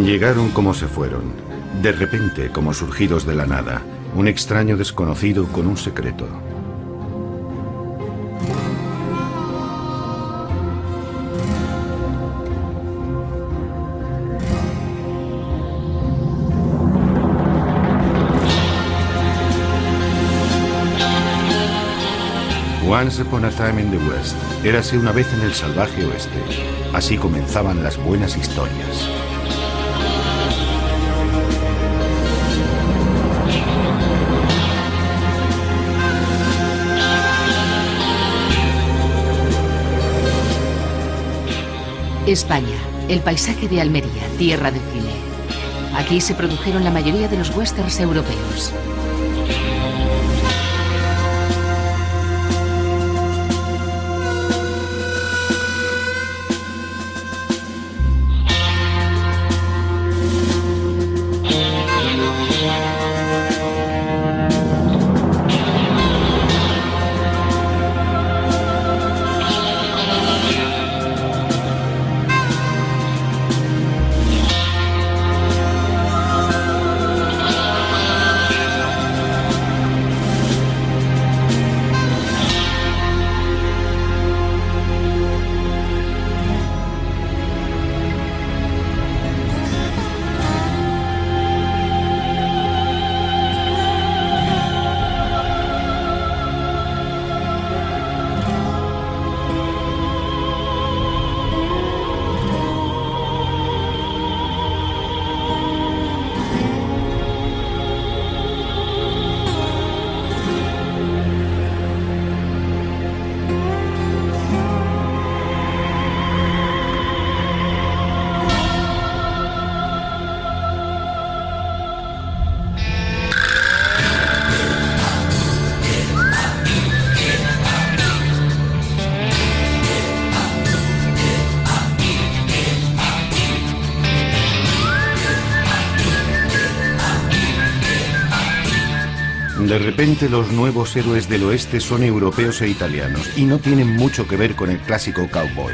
Llegaron como se fueron, de repente como surgidos de la nada, un extraño desconocido con un secreto. Once upon a time in the West. Érase una vez en el salvaje oeste. Así comenzaban las buenas historias. España, el paisaje de Almería, tierra de cine. Aquí se produjeron la mayoría de los westerns europeos. De repente los nuevos héroes del oeste son europeos e italianos y no tienen mucho que ver con el clásico cowboy.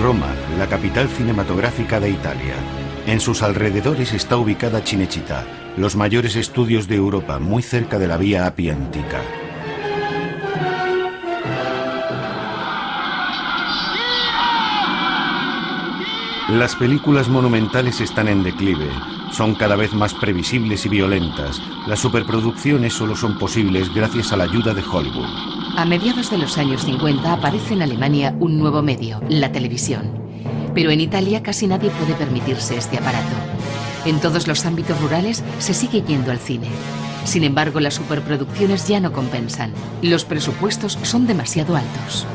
Roma, la capital cinematográfica de Italia. En sus alrededores está ubicada Cinecittà, los mayores estudios de Europa, muy cerca de la Vía Appia Antica. Las películas monumentales están en declive, son cada vez más previsibles y violentas. Las superproducciones solo son posibles gracias a la ayuda de Hollywood. A mediados de los años 50 aparece en Alemania un nuevo medio, la televisión. Pero en Italia casi nadie puede permitirse este aparato. En todos los ámbitos rurales se sigue yendo al cine. Sin embargo, las superproducciones ya no compensan. Los presupuestos son demasiado altos.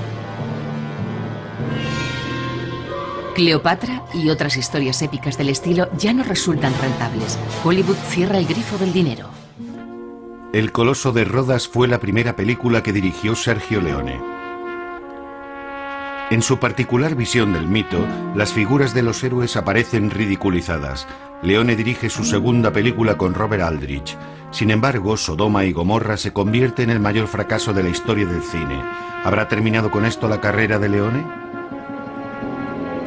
Cleopatra y otras historias épicas del estilo ya no resultan rentables. Hollywood cierra el grifo del dinero. El Coloso de Rodas fue la primera película que dirigió Sergio Leone. En su particular visión del mito, las figuras de los héroes aparecen ridiculizadas. Leone dirige su segunda película con Robert Aldrich. Sin embargo, Sodoma y Gomorra se convierte en el mayor fracaso de la historia del cine. ¿Habrá terminado con esto la carrera de Leone?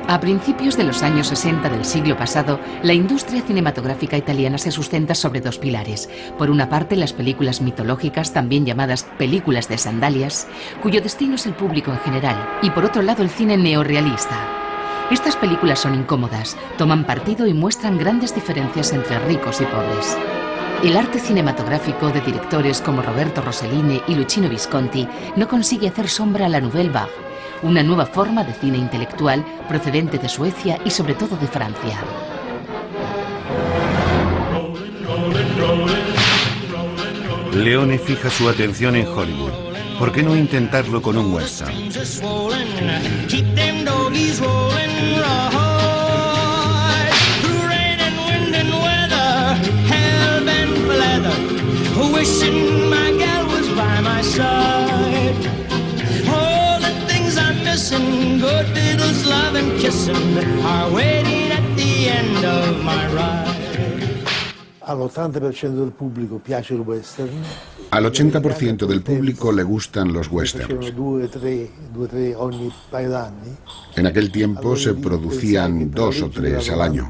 A principios de los años 60 del siglo pasado, la industria cinematográfica italiana se sustenta sobre dos pilares. Por una parte, las películas mitológicas, también llamadas películas de sandalias, cuyo destino es el público en general, y por otro lado el cine neorrealista. Estas películas son incómodas, toman partido y muestran grandes diferencias entre ricos y pobres. El arte cinematográfico de directores como Roberto Rossellini y Luchino Visconti no consigue hacer sombra a la Nouvelle Vague, una nueva forma de cine intelectual procedente de Suecia y sobre todo de Francia. Leone fija su atención en Hollywood. ¿Por qué no intentarlo con un western? are swollen, keep them doggies rolling right. Through rain and wind and weather, hell bent for leather, wishing my gal was by my side. All the things I'm missing, good fiddles, love and kissing, are waiting at the end of my ride. All'80% del pubblico piace il western. Al 80% del público le gustan los westerns. Due, tre ogni paio d'anni. En aquel tiempo se producían 2 o 3 al año.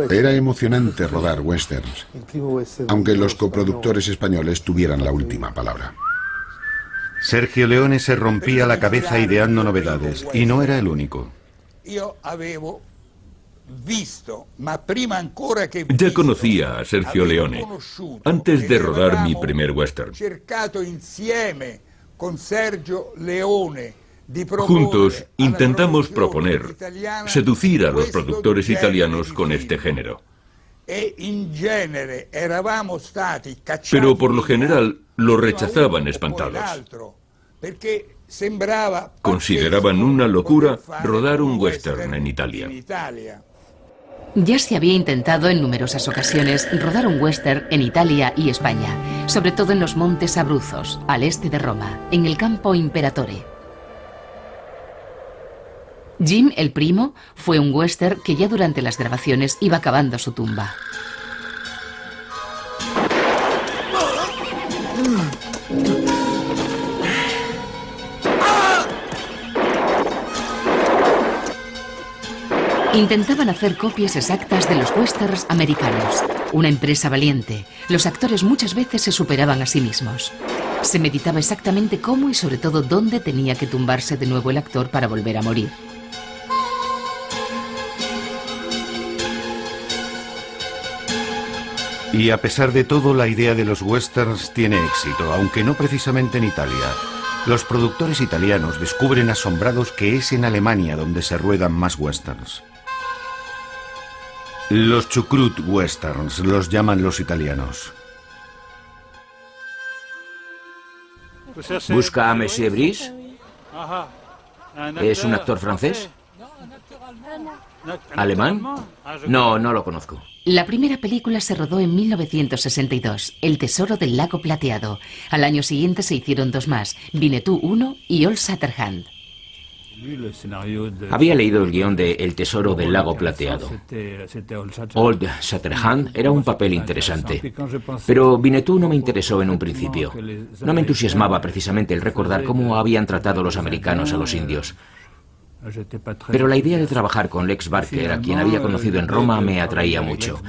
Era emocionante rodar westerns, aunque los coproductores españoles tuvieran la última palabra. Sergio Leone se rompía la cabeza ideando novedades, y no era el único. Ya conocía a Sergio Leone antes de rodar mi primer western. Juntos intentamos proponer, seducir a los productores italianos con este género. Pero por lo general lo rechazaban espantados. Consideraban una locura rodar un western en Italia. Ya se había intentado en numerosas ocasiones rodar un western en Italia y España, sobre todo en los Montes Abruzos, al este de Roma, en el Campo Imperatore. Jim, el primo, fue un western que ya durante las grabaciones iba cavando su tumba. Intentaban hacer copias exactas de los westerns americanos. Una empresa valiente. Los actores muchas veces se superaban a sí mismos. Se meditaba exactamente cómo y sobre todo dónde tenía que tumbarse de nuevo el actor para volver a morir. Y a pesar de todo, la idea de los westerns tiene éxito, aunque no precisamente en Italia. Los productores italianos descubren asombrados que es en Alemania donde se ruedan más westerns. Los chucrut westerns los llaman los italianos. ¿Busca a Monsieur Brice? ¿Es un actor francés? ¿Alemán? No, no lo conozco. La primera película se rodó en 1962, El tesoro del lago plateado. Al año siguiente se hicieron 2 más, Winnetou 1 y Old Shatterhand. Había leído el guión de El tesoro del lago plateado. Old Shatterhand era un papel interesante, pero Winnetou no me interesó en un principio. No me entusiasmaba precisamente el recordar cómo habían tratado los americanos a los indios. Pero la idea de trabajar con Lex Barker, a quien había conocido en Roma, me atraía mucho.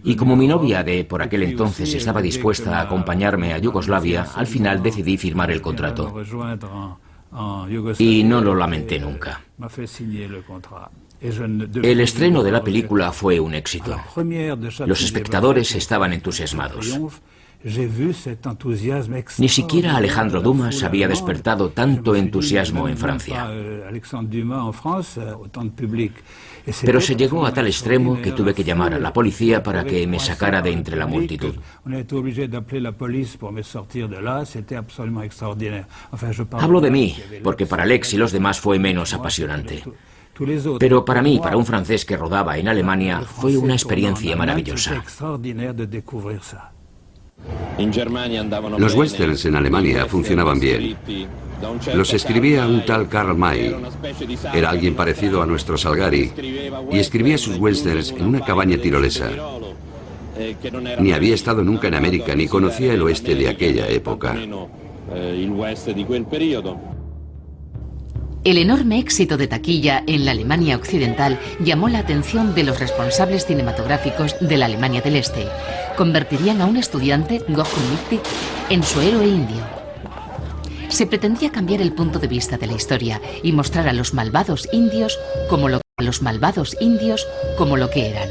Y como mi novia de por aquel entonces estaba dispuesta a acompañarme a Yugoslavia, al final decidí firmar el contrato. Y no lo lamenté nunca. El estreno de la película fue un éxito. Los espectadores estaban entusiasmados. Ni siquiera Alejandro Dumas había despertado tanto entusiasmo en Francia. Pero se llegó a tal extremo que tuve que llamar a la policía para que me sacara de entre la multitud. Hablo de mí, porque para Alex y los demás fue menos apasionante. Pero para mí, para un francés que rodaba en Alemania, fue una experiencia maravillosa. Los westerns en Alemania funcionaban bien. Los escribía un tal Karl May. Era alguien parecido a nuestro Salgari y escribía sus westerns en una cabaña tirolesa. Ni había estado nunca en América ni conocía el oeste de aquella época. El enorme éxito de taquilla en la Alemania occidental llamó la atención de los responsables cinematográficos de la Alemania del Este. Convertirían a un estudiante, Gottfried Michtig, en su héroe indio. Se pretendía cambiar el punto de vista de la historia y mostrar a los malvados indios como lo que eran.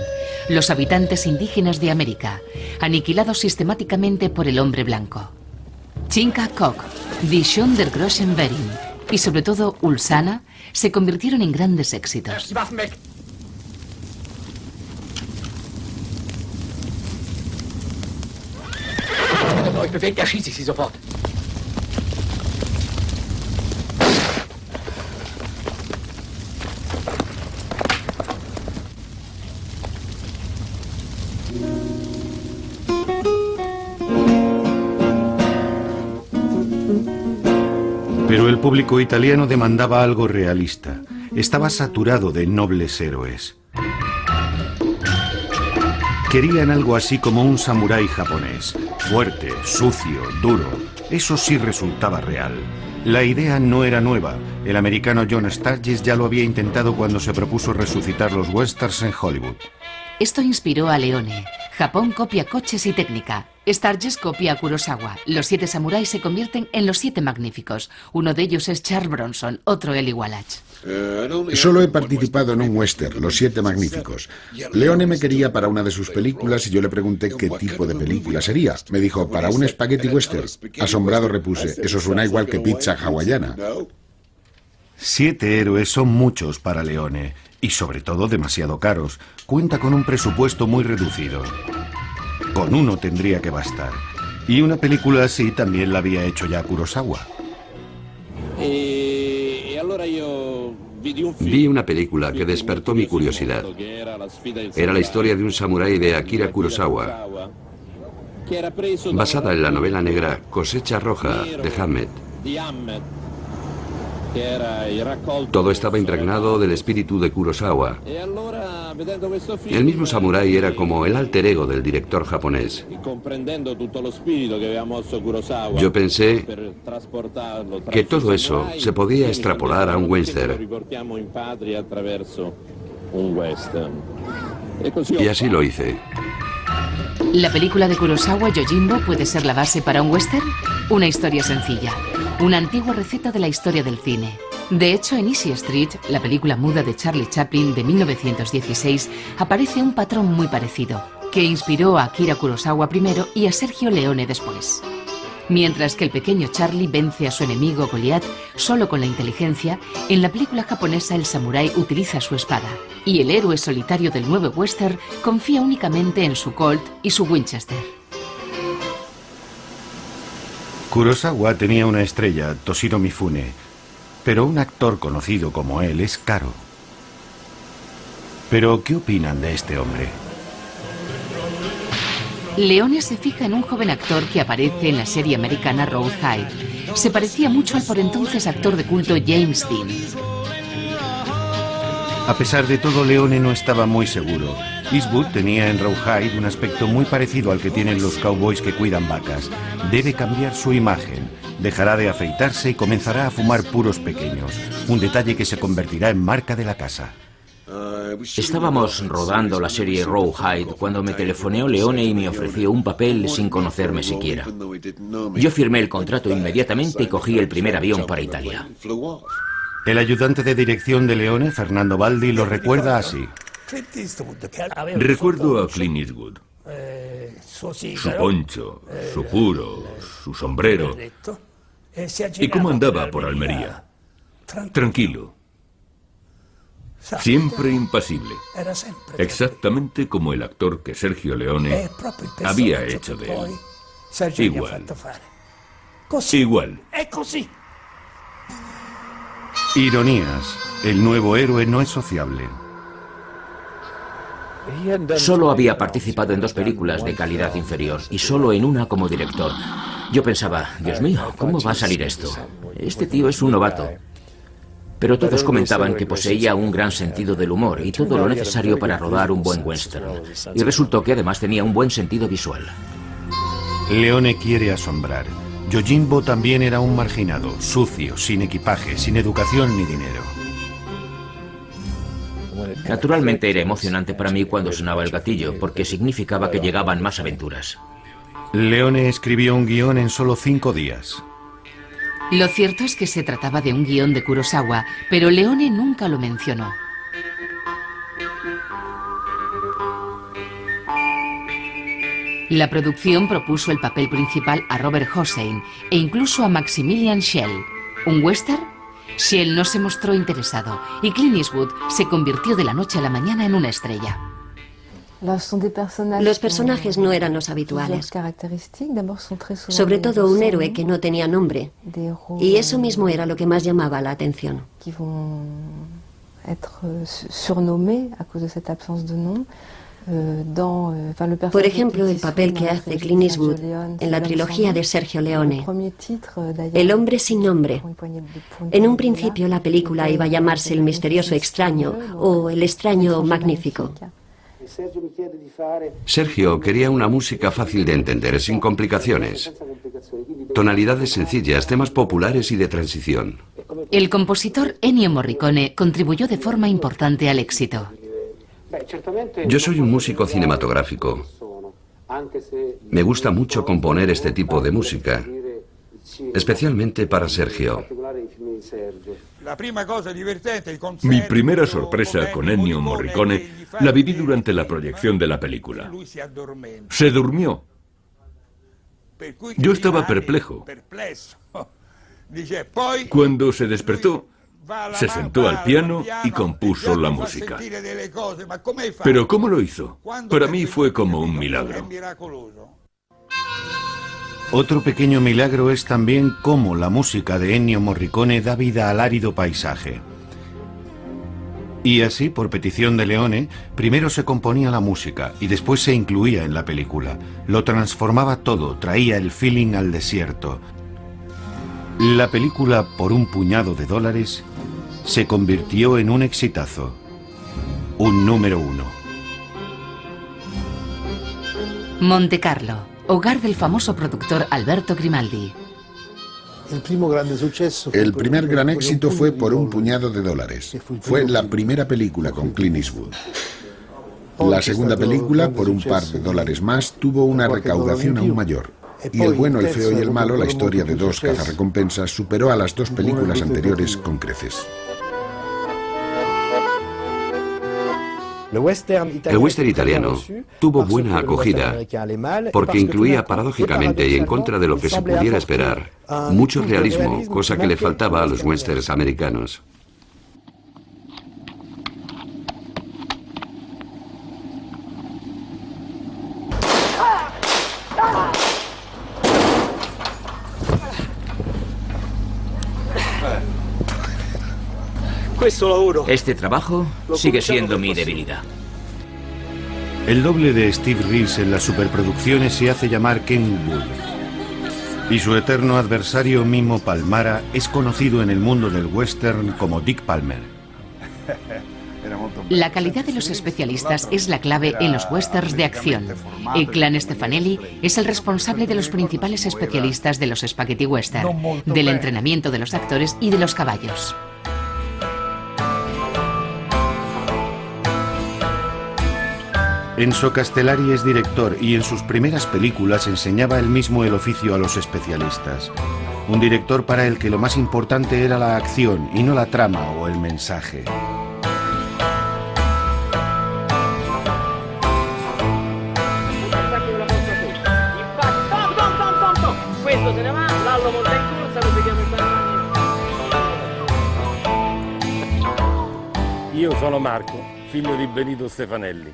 Los habitantes indígenas de América, aniquilados sistemáticamente por el hombre blanco. Chinka Kok, Die Schon der großen Bärin y sobre todo Ulsana se convirtieron en grandes éxitos. El público italiano demandaba algo realista. Estaba saturado de nobles héroes. Querían algo así como un samurái japonés, fuerte, sucio, duro. Eso sí resultaba real. La idea no era nueva. El americano John Sturges ya lo había intentado cuando se propuso resucitar los westerns en Hollywood. Esto inspiró a Leone. Japón copia coches y técnica. Sturges copia a Kurosawa. Los 7 samuráis se convierten en los 7 magníficos. Uno de ellos es Charles Bronson, otro Eli Wallach. Solo he participado en un western, Los 7 Magníficos. Leone me quería para una de sus películas y yo le pregunté qué tipo de película sería. Me dijo, para un spaghetti western. Asombrado repuse, eso suena igual que pizza hawaiana. 7 héroes son muchos para Leone y sobre todo demasiado caros. Cuenta con un presupuesto muy reducido. Con uno tendría que bastar. Y una película así también la había hecho ya Kurosawa. Vi una película que despertó mi curiosidad. Era la historia de un samurái de Akira Kurosawa, basada en la novela negra Cosecha Roja de Hammett. Todo estaba impregnado del espíritu de Kurosawa. El mismo samurái era como el alter ego del director japonés. Yo pensé que todo eso se podía extrapolar a un western. Y así lo hice. ¿La película de Kurosawa, Yojimbo, puede ser la base para un western? Una historia sencilla. Una antigua receta de la historia del cine. De hecho, en Easy Street, la película muda de Charlie Chaplin de 1916, aparece un patrón muy parecido, que inspiró a Akira Kurosawa primero y a Sergio Leone después. Mientras que el pequeño Charlie vence a su enemigo Goliath solo con la inteligencia, en la película japonesa el samurái utiliza su espada, y el héroe solitario del nuevo western confía únicamente en su Colt y su Winchester. Kurosawa tenía una estrella, Toshiro Mifune, pero un actor conocido como él es caro. ¿Pero qué opinan de este hombre? Leone se fija en un joven actor que aparece en la serie americana Rawhide. Se parecía mucho al por entonces actor de culto James Dean. A pesar de todo, Leone no estaba muy seguro. Eastwood tenía en Rawhide un aspecto muy parecido al que tienen los cowboys que cuidan vacas. Debe cambiar su imagen. Dejará de afeitarse y comenzará a fumar puros pequeños. Un detalle que se convertirá en marca de la casa. Estábamos rodando la serie Rawhide cuando me telefoneó Leone y me ofreció un papel sin conocerme siquiera. Yo firmé el contrato inmediatamente y cogí el primer avión para Italia. El ayudante de dirección de Leone, Fernando Baldi, lo recuerda así. Recuerdo a Clint Eastwood. Su poncho, su puro, su sombrero. ¿Y cómo andaba por Almería? Tranquilo. Siempre impasible. Exactamente como el actor que Sergio Leone había hecho de él. Igual. Igual. Ironías. El nuevo héroe no es sociable. Solo había participado en 2 películas de calidad inferior y solo en una como director. Yo pensaba, Dios mío, ¿cómo va a salir esto? Este tío es un novato. Pero todos comentaban que poseía un gran sentido del humor y todo lo necesario para rodar un buen western. Y resultó que además tenía un buen sentido visual. Leone quiere asombrar. Yojimbo también era un marginado, sucio, sin equipaje, sin educación ni dinero. Naturalmente era emocionante para mí cuando sonaba el gatillo, porque significaba que llegaban más aventuras. Leone escribió un guión en solo 5 días. Lo cierto es que se trataba de un guión de Kurosawa, pero Leone nunca lo mencionó. La producción propuso el papel principal a Robert Hossein e incluso a Maximilian Schell. ¿Un western? Schell no se mostró interesado y Clint Eastwood se convirtió de la noche a la mañana en una estrella. Los personajes no eran los habituales. Sobre todo un héroe que no tenía nombre. Y eso mismo era lo que más llamaba la atención. Por ejemplo, el papel que hace Clint Eastwood en la trilogía de Sergio Leone, El hombre sin nombre. En un principio la película iba a llamarse El misterioso extraño o El extraño magnífico. Sergio quería una música fácil de entender, sin complicaciones. Tonalidades sencillas, temas populares y de transición. El compositor Ennio Morricone contribuyó de forma importante al éxito. Yo soy un músico cinematográfico. Me gusta mucho componer este tipo de música, especialmente para Sergio. Mi primera sorpresa con Ennio Morricone la viví durante la proyección de la película. Se durmió. Yo estaba perplejo. Cuando se despertó, se sentó al piano y compuso la música. Pero ¿cómo lo hizo? Para mí fue como un milagro. Otro pequeño milagro es también cómo la música de Ennio Morricone da vida al árido paisaje. Y así, por petición de Leone, primero se componía la música y después se incluía en la película. Lo transformaba todo, traía el feeling al desierto. La película, por un puñado de dólares, se convirtió en un exitazo. Un número 1. Monte Carlo, hogar del famoso productor Alberto Grimaldi. El primer gran éxito fue Por un puñado de dólares. Fue la primera película con Clint Eastwood. La segunda película, Por un par de dólares más, tuvo una recaudación aún mayor. Y El bueno, el feo y el malo, la historia de dos cazarrecompensas, superó a las dos películas anteriores con creces. El western italiano tuvo buena acogida porque incluía, paradójicamente y en contra de lo que se pudiera esperar, mucho realismo, cosa que le faltaba a los westerns americanos. Este trabajo sigue siendo mi debilidad. El doble de Steve Reeves en las superproducciones se hace llamar Ken Wood. Y su eterno adversario Mimo Palmara es conocido en el mundo del western como Dick Palmer. La calidad de los especialistas es la clave en los westerns de acción. El clan Stefanelli es el responsable de los principales especialistas de los spaghetti western, del entrenamiento de los actores y de los caballos. Enzo Castellari es director y en sus primeras películas enseñaba él mismo el oficio a los especialistas. Un director para el que lo más importante era la acción y no la trama o el mensaje.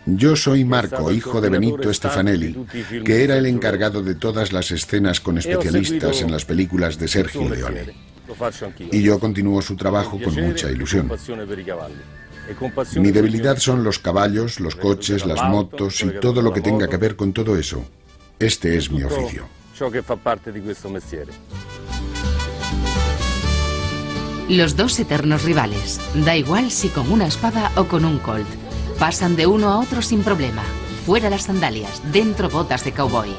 Yo soy Marco, hijo de Benito Stefanelli, que era el encargado de todas las escenas con especialistas en las películas de Sergio Leone. Y yo continúo su trabajo con mucha ilusión. Mi debilidad son los caballos, los coches, las motos y todo lo que tenga que ver con todo eso. Este es mi oficio. Los dos eternos rivales, da igual si con una espada o con un colt, pasan de uno a otro sin problema. Fuera las sandalias, dentro botas de cowboy.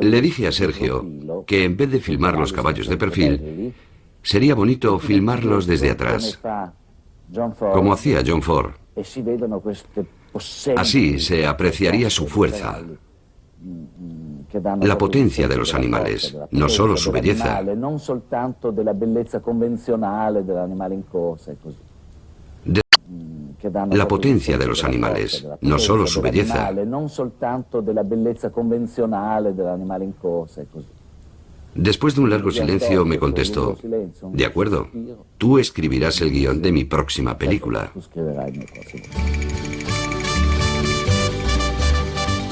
Le dije a Sergio que en vez de filmar los caballos de perfil, sería bonito filmarlos desde atrás, como hacía John Ford. Así se apreciaría su fuerza, la potencia de los animales, no solo su belleza. La potencia de los animales, no solo su belleza. Después de un largo silencio me contestó: de acuerdo, tú escribirás el guión de mi próxima película.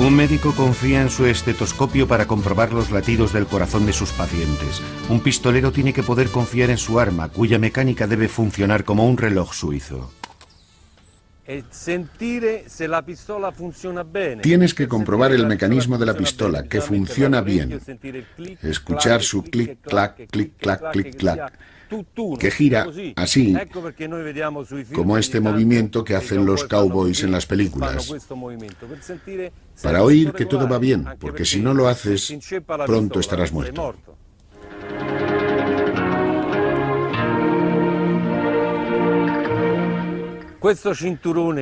Un médico confía en su estetoscopio para comprobar los latidos del corazón de sus pacientes. Un pistolero tiene que poder confiar en su arma, cuya mecánica debe funcionar como un reloj suizo. Tienes que comprobar el mecanismo de la pistola, que funciona bien. Escuchar su clic-clac, clic-clac, clic-clac, que gira así, como este movimiento que hacen los cowboys en las películas, para oír que todo va bien, porque si no lo haces, pronto estarás muerto.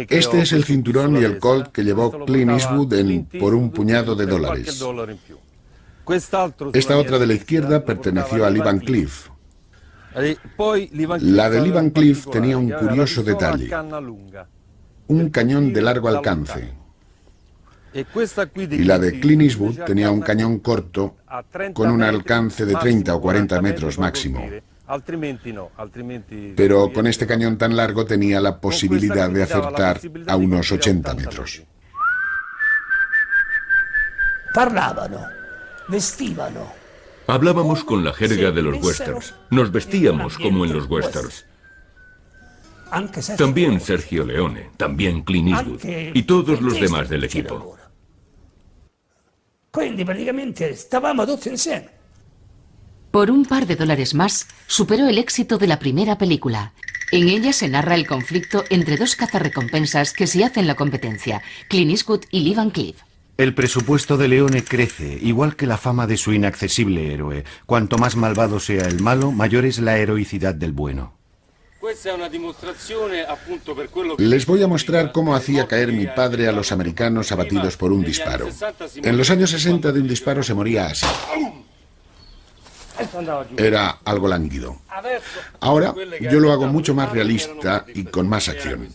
Este es el cinturón y el Colt que llevó Clint Eastwood por un puñado de dólares. Esta otra de la izquierda perteneció a Lee Van Cleef. La de Lee Van Cleef tenía un curioso detalle: un cañón de largo alcance. Y la de Clint Eastwood tenía un cañón corto con un alcance de 30 o 40 metros máximo. Pero con este cañón tan largo tenía la posibilidad de acertar a unos 80 metros. Hablábamos con la jerga de los westerns. Nos vestíamos como en los westerns. También Sergio Leone, también Clint Eastwood y todos los demás del equipo. Por un par de dólares más, superó el éxito de la primera película. En ella se narra el conflicto entre dos cazarrecompensas que se hacen la competencia, Clint Eastwood y Lee Van Cleef. El presupuesto de Leone crece, igual que la fama de su inaccesible héroe. Cuanto más malvado sea el malo, mayor es la heroicidad del bueno. Les voy a mostrar cómo hacía caer mi padre a los americanos abatidos por un disparo. En los años 60 de un disparo se moría así. Era algo lánguido. Ahora yo lo hago mucho más realista y con más acción.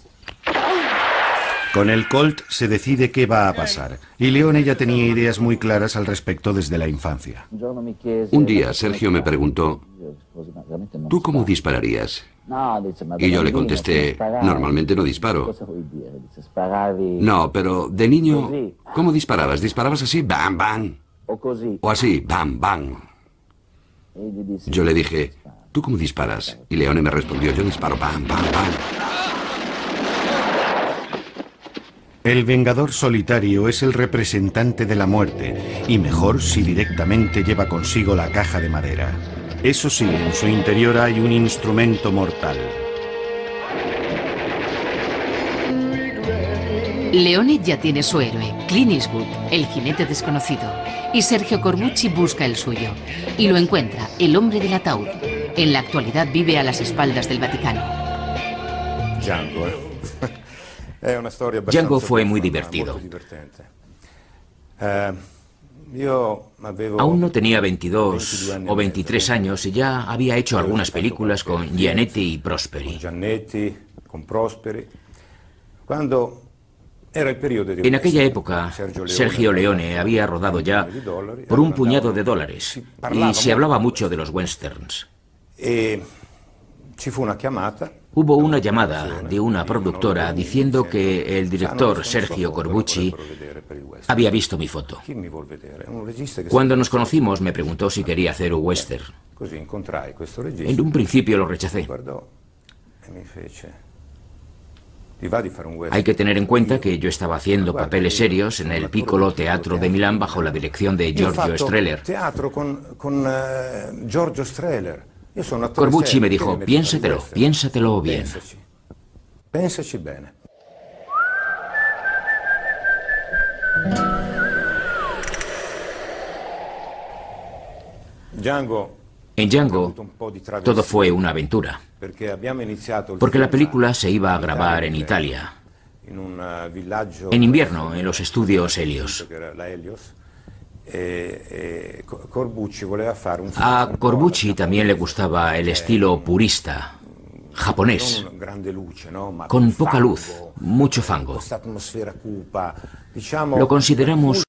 Con el Colt se decide qué va a pasar, y Leone ya tenía ideas muy claras al respecto desde la infancia. Un día Sergio me preguntó: ¿tú cómo dispararías? Y yo le contesté: normalmente no disparo. No, pero de niño, ¿cómo disparabas? ¿Disparabas así, bam, bam? ¿O así, bam, bam? Yo le dije: ¿tú cómo disparas? Y Leone me respondió: yo disparo, bam, bam, bam. El Vengador Solitario es el representante de la muerte, y mejor si directamente lleva consigo la caja de madera. Eso sí, en su interior hay un instrumento mortal. Leone ya tiene su héroe, Clint Eastwood, el jinete desconocido, y Sergio Corbucci busca el suyo, y lo encuentra, el hombre del ataúd. En la actualidad vive a las espaldas del Vaticano. Django fue muy divertido. Aún no tenía 22 o 23 años y ya había hecho algunas películas con Giannetti y Prosperi. En aquella época, Sergio Leone había rodado ya por un puñado de dólares y se hablaba mucho de los westerns. Hubo una llamada de una productora diciendo que el director Sergio Corbucci había visto mi foto. Cuando nos conocimos me preguntó si quería hacer un western. En un principio lo rechacé. Hay que tener en cuenta que yo estaba haciendo papeles serios en el Piccolo Teatro de Milán bajo la dirección de Giorgio Strehler. Corbucci me dijo: piénsatelo, piénsatelo bien. Pensaci bene. En Django todo fue una aventura, porque la película se iba a grabar en Italia, en invierno, en los estudios Helios. A Corbucci también le gustaba el estilo purista, japonés, con poca luz, mucho fango. Lo consideramos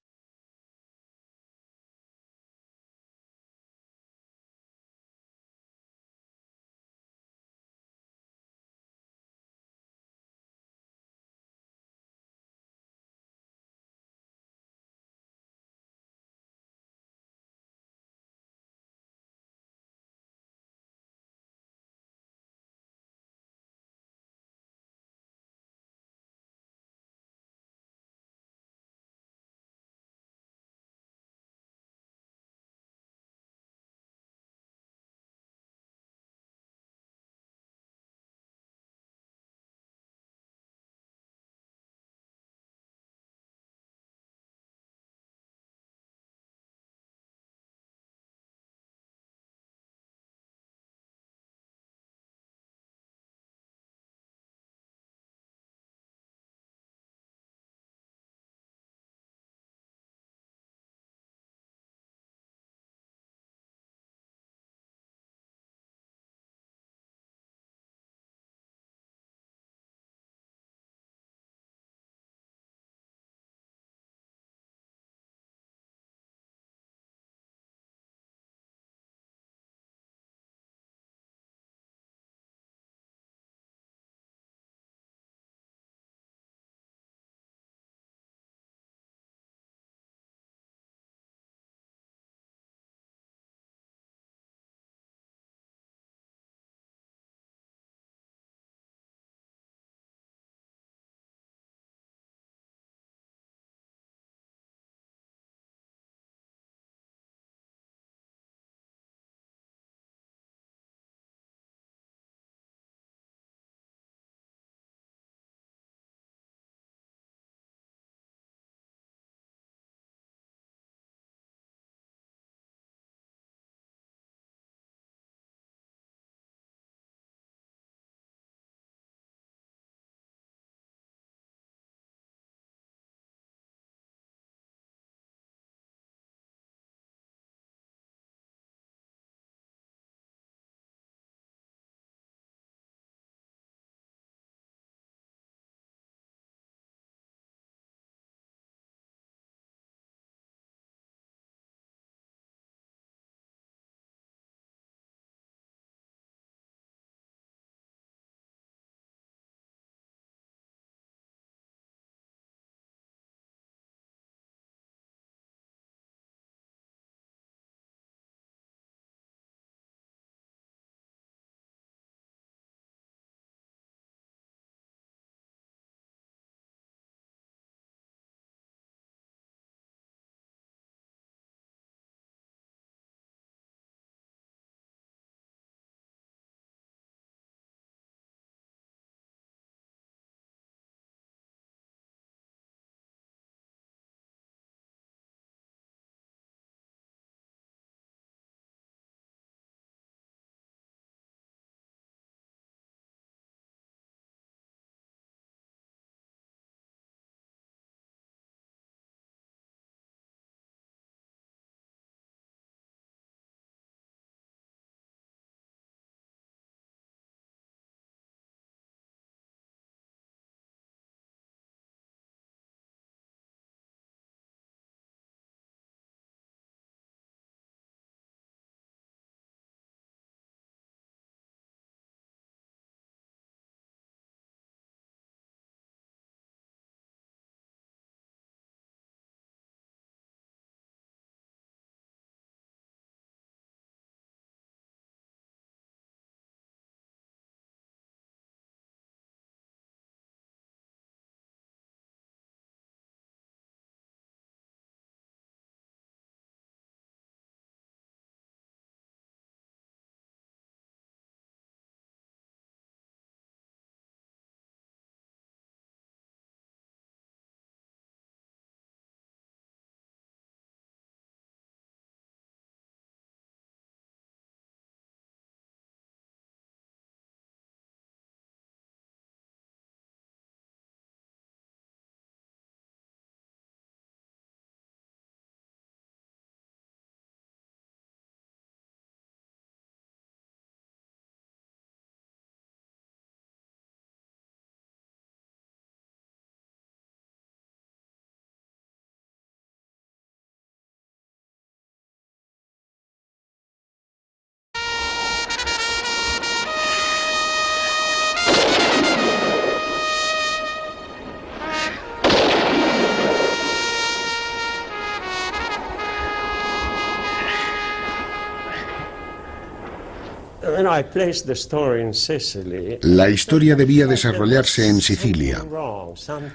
La historia debía desarrollarse en Sicilia,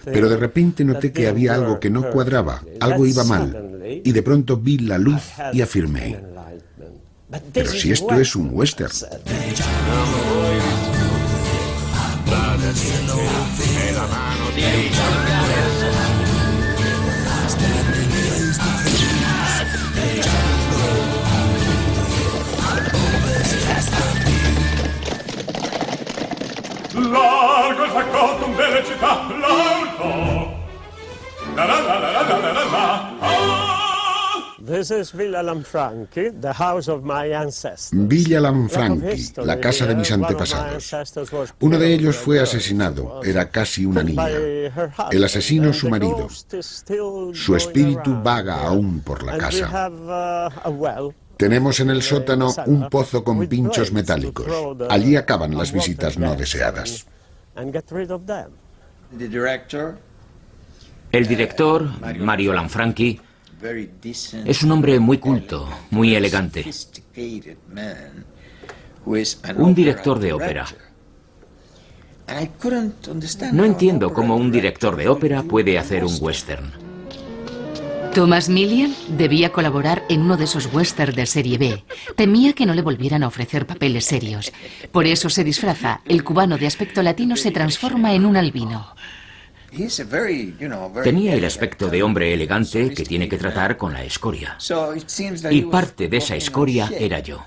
pero de repente noté que había algo que no cuadraba, algo iba mal, y de pronto vi la luz y afirmé, pero si esto es un western. Largo il facottum delle città, largo. La la la la la la la la. Villa Lanfranchi, la casa de mis antepasados. Uno de ellos fue asesinado, era casi una niña. El asesino, su marido. Su espíritu vaga aún por la casa. Tenemos en el sótano un pozo con pinchos metálicos. Allí acaban las visitas no deseadas. El director, Mario Lanfranchi, es un hombre muy culto, muy elegante. Un director de ópera. No entiendo cómo un director de ópera puede hacer un western. Thomas Millian debía colaborar en uno de esos westerns de serie B. Temía que no le volvieran a ofrecer papeles serios. Por eso se disfraza. El cubano de aspecto latino se transforma en un albino. Tenía el aspecto de hombre elegante que tiene que tratar con la escoria. Y parte de esa escoria era yo.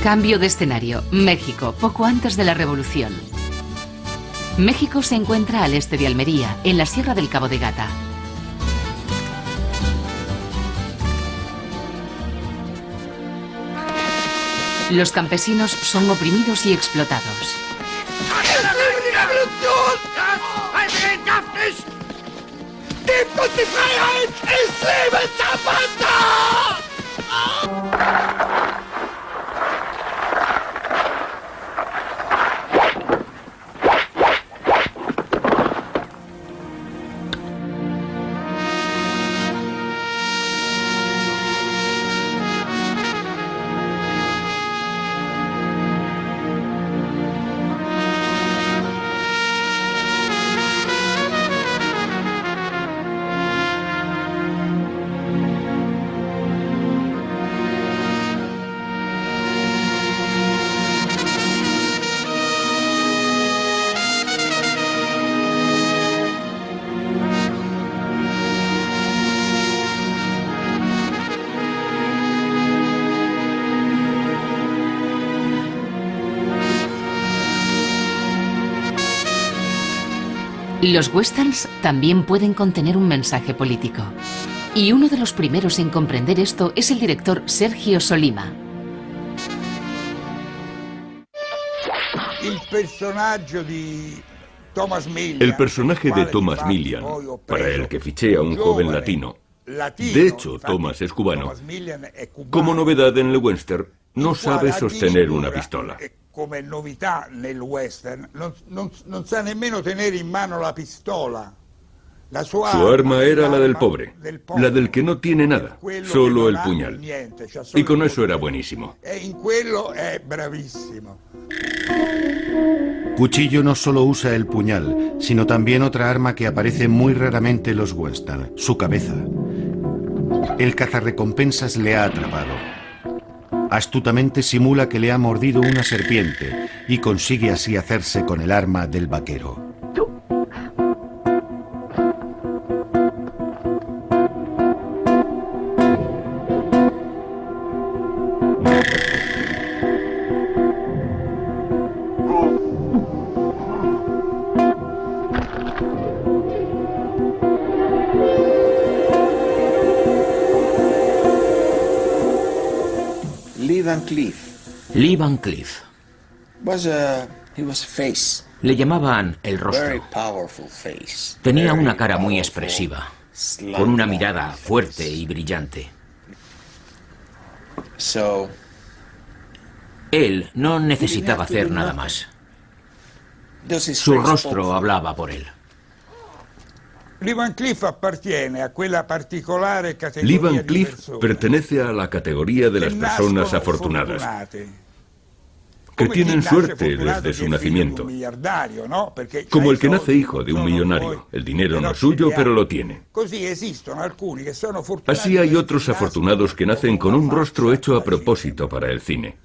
Cambio de escenario. México, poco antes de la Revolución. México se encuentra al este de Almería, en la Sierra del Cabo de Gata. Los campesinos son oprimidos y explotados. Los westerns también pueden contener un mensaje político. Y uno de los primeros en comprender esto es el director Sergio Solima. El personaje de Thomas Millian, para el que fiché a un joven latino. De hecho, Thomas es cubano. Como novedad en el western, no sabe sostener una pistola. Come novità nel western, non sa nemmeno tenere in mano la pistola. Su arma era la del pobre, la del que no tiene nada, solo el puñal. Y con eso era buenísimo. In quello è bravissimo. Cuchillo no solo usa el puñal, sino también otra arma que aparece muy raramente en los western, su cabeza. El cazarrecompensas le ha atrapado. Astutamente simula que le ha mordido una serpiente y consigue así hacerse con el arma del vaquero. Lee Van Cleef. Le llamaban el rostro. Tenía una cara muy expresiva, con una mirada fuerte y brillante. Él no necesitaba hacer nada más. Su rostro hablaba por él. Lee Van Cleef appartiene a quella particolare Lee categoria Van di Cleef persone pertenece a la categoría de las che personas nascono afortunadas, fortunate. que Come tienen chi nasce suerte fortunato desde su che è figlio di nacimiento. un miliardario, no? Perché Como c'ha el que i nace soldi, hijo de un sono millonario. poi- El dinero però no es ce suyo, li pero ha. lo tiene. Così esistono alcuni che sono fortunati. Así hay perché otros nascono afortunados que nacen con un una rostro faccia hecho a da cinema. propósito para el cine.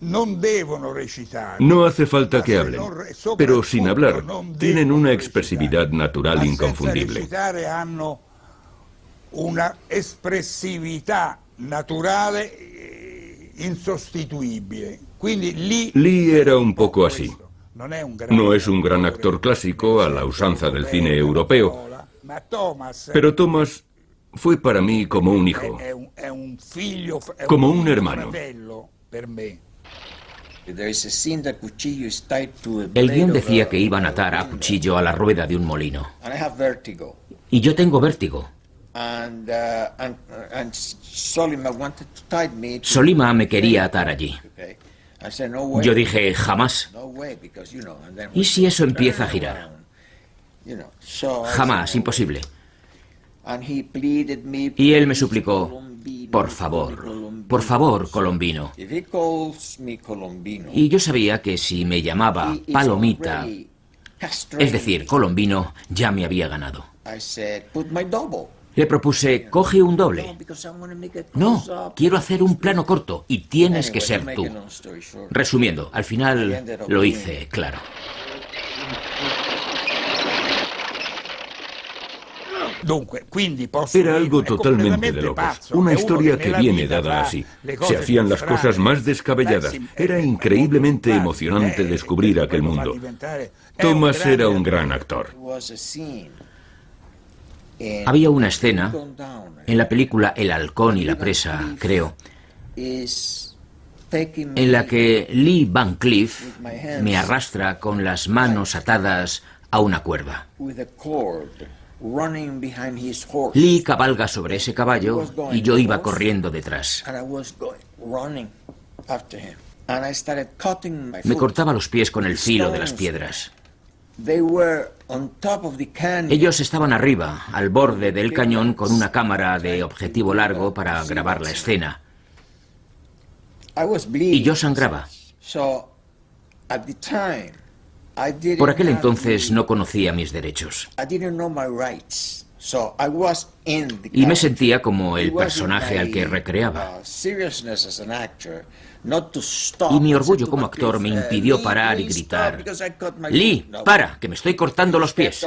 Non devono recitare. No hace falta ma que se hablen, non re- pero sin soprattutto hablar non tienen devono una recitare. expresividad natural Ma inconfundible. senza recitare hanno una espressività naturale insostituibile. Quindi Lee era un poco así. non è un gran No es un gran actor clásico a la usanza del cine europeo, ma Thomas pero Thomas fue para mí como un hijo, è un figlio, è como un figlio hermano. fratello per me. El guión decía que iban a atar a cuchillo a la rueda de un molino. Y yo tengo vértigo. Solima me quería atar allí. Yo dije, jamás. ¿Y si eso empieza a girar? Jamás, imposible. Y él me suplicó, por favor, Colombino. Y yo sabía que si me llamaba Palomita, es decir, Colombino, ya me había ganado. Le propuse, coge un doble. No, quiero hacer un plano corto y tienes que ser tú. Resumiendo, al final lo hice, claro. Era algo totalmente de locos. Una historia que viene dada así. Se hacían las cosas más descabelladas. Era increíblemente emocionante descubrir aquel mundo. Thomas era un gran actor. Había una escena en la película El halcón y la presa, creo, en la que Lee Van Cleef me arrastra con las manos atadas a una cuerda. Lee cabalga sobre ese caballo y yo iba corriendo detrás. Me cortaba los pies con el filo de las piedras. Ellos estaban arriba, al borde del cañón, con una cámara de objetivo largo para grabar la escena. Y yo sangraba. Por aquel entonces no conocía mis derechos. Y me sentía como el personaje al que recreaba. Y mi orgullo como actor me impidió parar y gritar, Lee, para, que me estoy cortando los pies.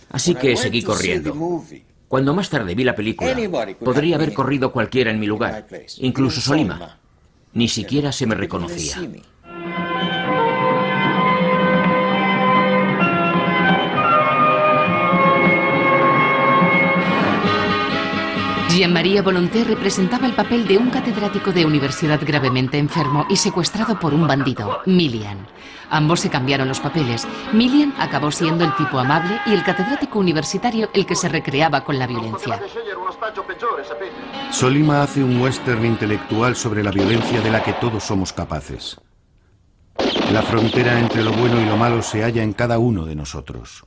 Así que seguí corriendo. Cuando más tarde vi la película, podría haber corrido cualquiera en mi lugar, incluso Solima. Ni siquiera se me reconocía. Jean-Marie Volonté representaba el papel de un catedrático de universidad gravemente enfermo y secuestrado por un bandido, Milian. Ambos se cambiaron los papeles. Milian acabó siendo el tipo amable y el catedrático universitario el que se recreaba con la violencia. Solima hace un western intelectual sobre la violencia de la que todos somos capaces. La frontera entre lo bueno y lo malo se halla en cada uno de nosotros.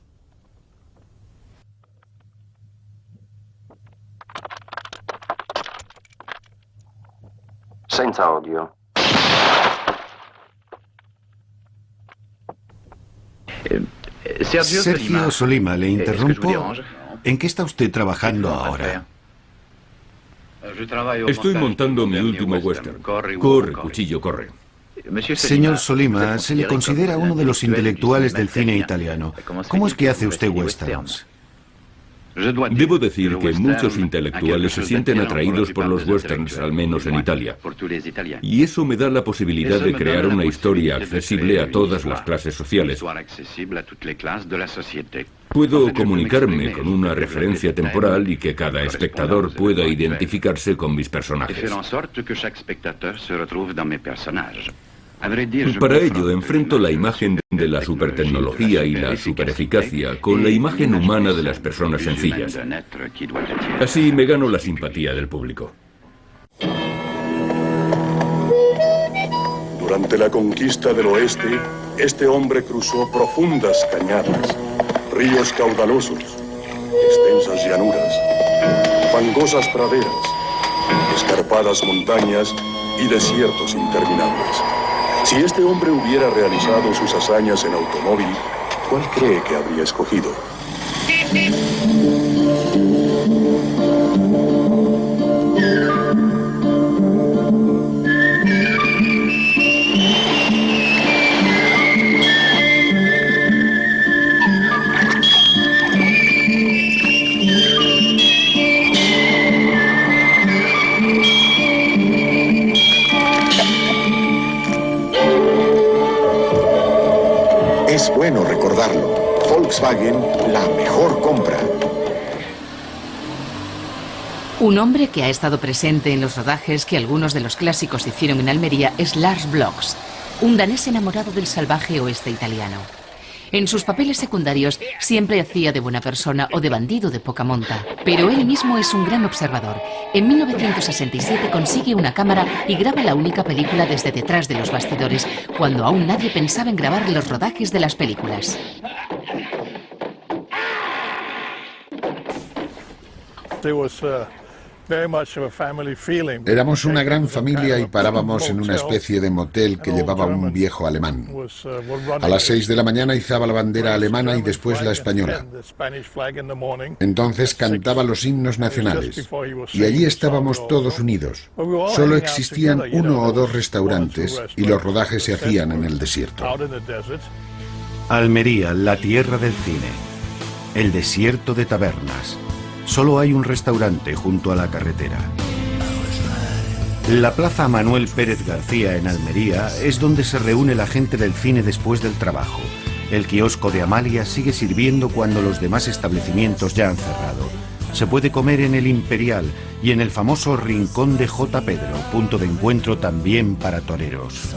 Senza odio. Sergio Solima, le interrumpo. ¿En qué está usted trabajando ahora? Estoy montando mi último western. Corre, cuchillo, corre. Señor Solima, se le considera uno de los intelectuales del cine italiano. ¿Cómo es que hace usted westerns? Debo decir que muchos intelectuales se sienten atraídos por los westerns, al menos en Italia. Y eso me da la posibilidad de crear una historia accesible a todas las clases sociales. Puedo comunicarme con una referencia temporal y que cada espectador pueda identificarse con mis personajes. Para ello enfrento la imagen de la supertecnología y la supereficacia con la imagen humana de las personas sencillas. Así me gano la simpatía del público. Durante la conquista del oeste, este hombre cruzó profundas cañadas, ríos caudalosos, extensas llanuras, fangosas praderas, escarpadas montañas y desiertos interminables. Si este hombre hubiera realizado sus hazañas en automóvil, ¿cuál cree que habría escogido? Es bueno recordarlo. Volkswagen, la mejor compra. Un hombre que ha estado presente en los rodajes que algunos de los clásicos hicieron en Almería es Lars Blox, un danés enamorado del salvaje oeste italiano. En sus papeles secundarios siempre hacía de buena persona o de bandido de poca monta, pero él mismo es un gran observador. En 1967 consigue una cámara y graba la única película desde detrás de los bastidores, cuando aún nadie pensaba en grabar los rodajes de las películas. Éramos una gran familia y parábamos en una especie de motel que llevaba un viejo alemán. A las 6 de la mañana izaba la bandera alemana y después la española. Entonces cantaba los himnos nacionales y allí estábamos todos unidos. Solo existían 1 o 2 restaurantes y los rodajes se hacían en el desierto. Almería, la tierra del cine. El desierto de tabernas. Solo hay un restaurante junto a la carretera. La Plaza Manuel Pérez García en Almería es donde se reúne la gente del cine después del trabajo. El kiosco de Amalia sigue sirviendo cuando los demás establecimientos ya han cerrado. Se puede comer en el Imperial y en el famoso Rincón de J. Pedro, punto de encuentro también para toreros.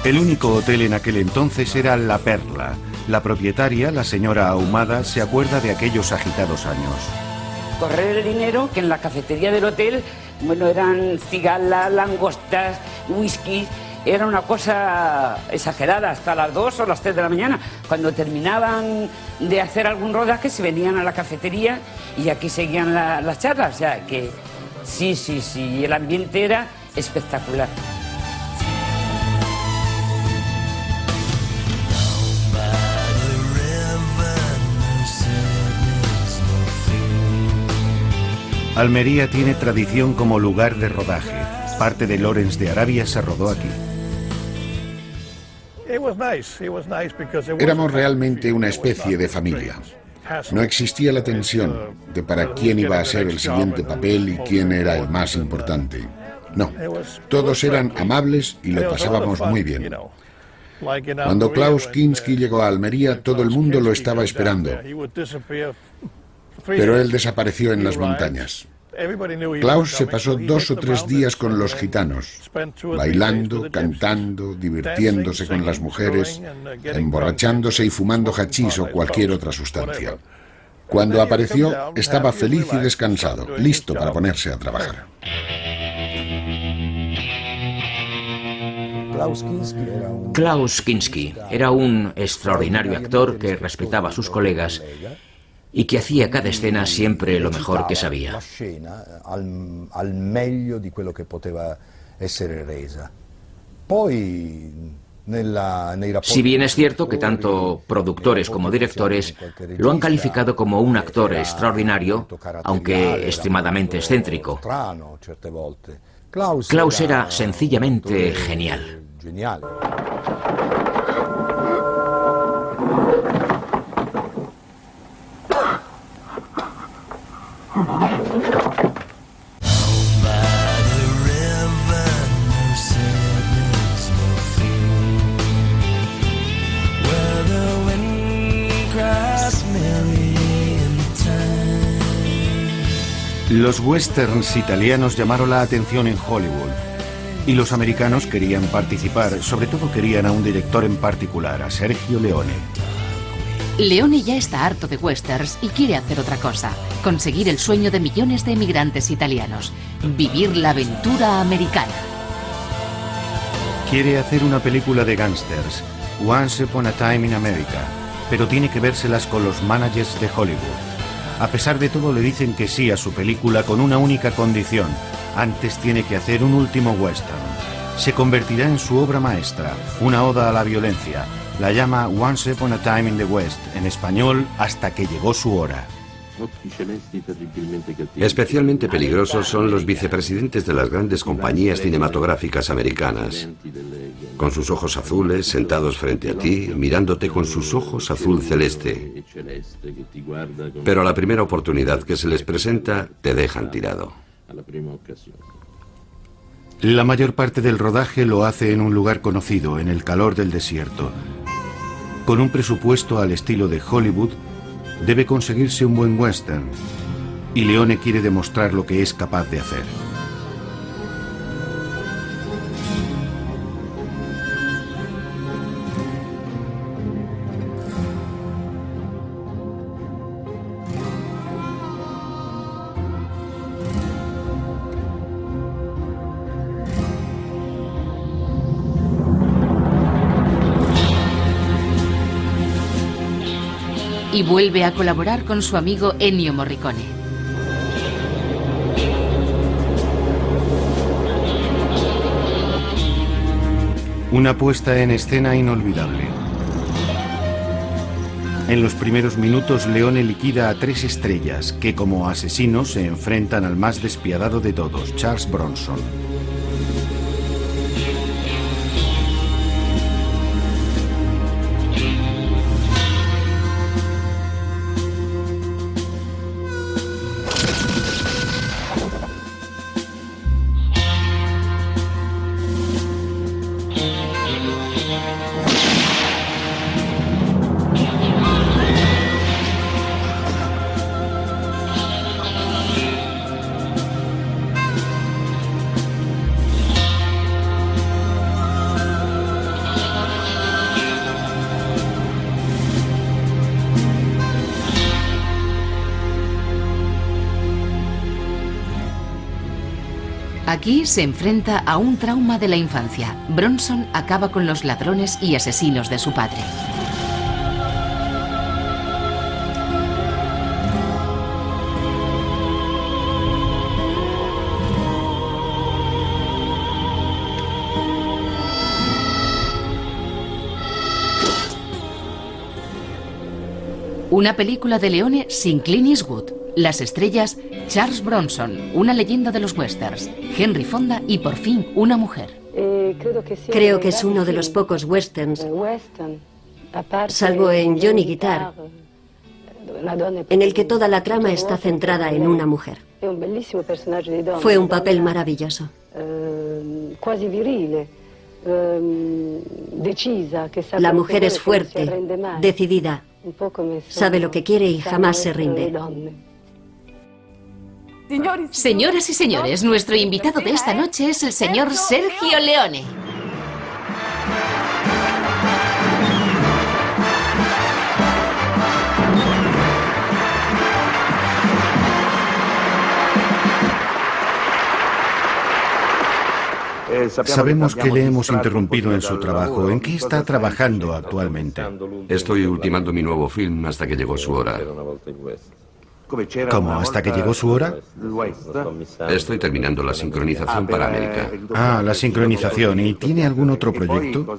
El único hotel en aquel entonces era La Perla. La propietaria, la señora Ahumada, se acuerda de aquellos agitados años. Correr el dinero, que en la cafetería del hotel, bueno, eran cigalas, langostas, whisky, era una cosa exagerada, hasta las 2 o las 3 de la mañana. Cuando terminaban de hacer algún rodaje, se venían a la cafetería y aquí seguían las charlas. O sea que sí, el ambiente era espectacular. Almería tiene tradición como lugar de rodaje. Parte de Lawrence de Arabia se rodó aquí. Éramos realmente una especie de familia. No existía la tensión de para quién iba a ser el siguiente papel y quién era el más importante. No, todos eran amables y lo pasábamos muy bien. Cuando Klaus Kinski llegó a Almería, todo el mundo lo estaba esperando. Pero él desapareció en las montañas. Klaus se pasó 2 o 3 días con los gitanos, bailando, cantando, divirtiéndose con las mujeres, emborrachándose y fumando hachís o cualquier otra sustancia. Cuando apareció, estaba feliz y descansado, listo para ponerse a trabajar. Klaus Kinski era un extraordinario actor que respetaba a sus colegas y que hacía cada escena siempre lo mejor que sabía. Si bien es cierto que tanto productores como directores lo han calificado como un actor extraordinario, aunque extremadamente excéntrico, Klaus era sencillamente genial. Los westerns italianos llamaron la atención en Hollywood y los americanos querían participar, sobre todo querían a un director en particular, a Sergio Leone. Leone ya está harto de westerns y quiere hacer otra cosa, conseguir el sueño de millones de emigrantes italianos, vivir la aventura americana. Quiere hacer una película de gángsters, Once Upon a Time in America, pero tiene que vérselas con los managers de Hollywood. A pesar de todo, le dicen que sí a su película con una única condición: antes tiene que hacer un último western. Se convertirá en su obra maestra, una oda a la violencia. La llama Once Upon a Time in the West, en español, Hasta que llegó su hora. Especialmente peligrosos son los vicepresidentes de las grandes compañías cinematográficas americanas. Con sus ojos azules, sentados frente a ti, mirándote con sus ojos azul celeste. Pero a la primera oportunidad que se les presenta, te dejan tirado. La mayor parte del rodaje lo hace en un lugar conocido, en el calor del desierto. Con un presupuesto al estilo de Hollywood, debe conseguirse un buen western, y Leone quiere demostrar lo que es capaz de hacer. Y vuelve a colaborar con su amigo Ennio Morricone. Una puesta en escena inolvidable. En los primeros minutos, Leone liquida a 3 estrellas que, como asesinos, se enfrentan al más despiadado de todos, Charles Bronson. Aquí se enfrenta a un trauma de la infancia. Bronson acaba con los ladrones y asesinos de su padre. Una película de Leone sin Clint Eastwood. Las estrellas: Charles Bronson, una leyenda de los westerns, Henry Fonda y por fin una mujer. Creo que es uno de los pocos westerns, salvo en Johnny Guitar, en el que toda la trama está centrada en una mujer. Fue un papel maravilloso. La mujer es fuerte, decidida, sabe lo que quiere y jamás se rinde. Señoras y señores, nuestro invitado de esta noche es el señor Sergio Leone. Sabemos que le hemos interrumpido en su trabajo. ¿En qué está trabajando actualmente? Estoy ultimando mi nuevo film hasta que llegó su hora. ¿Cómo? ¿Hasta que llegó su hora? Estoy terminando la sincronización para América. Ah, la sincronización. ¿Y tiene algún otro proyecto?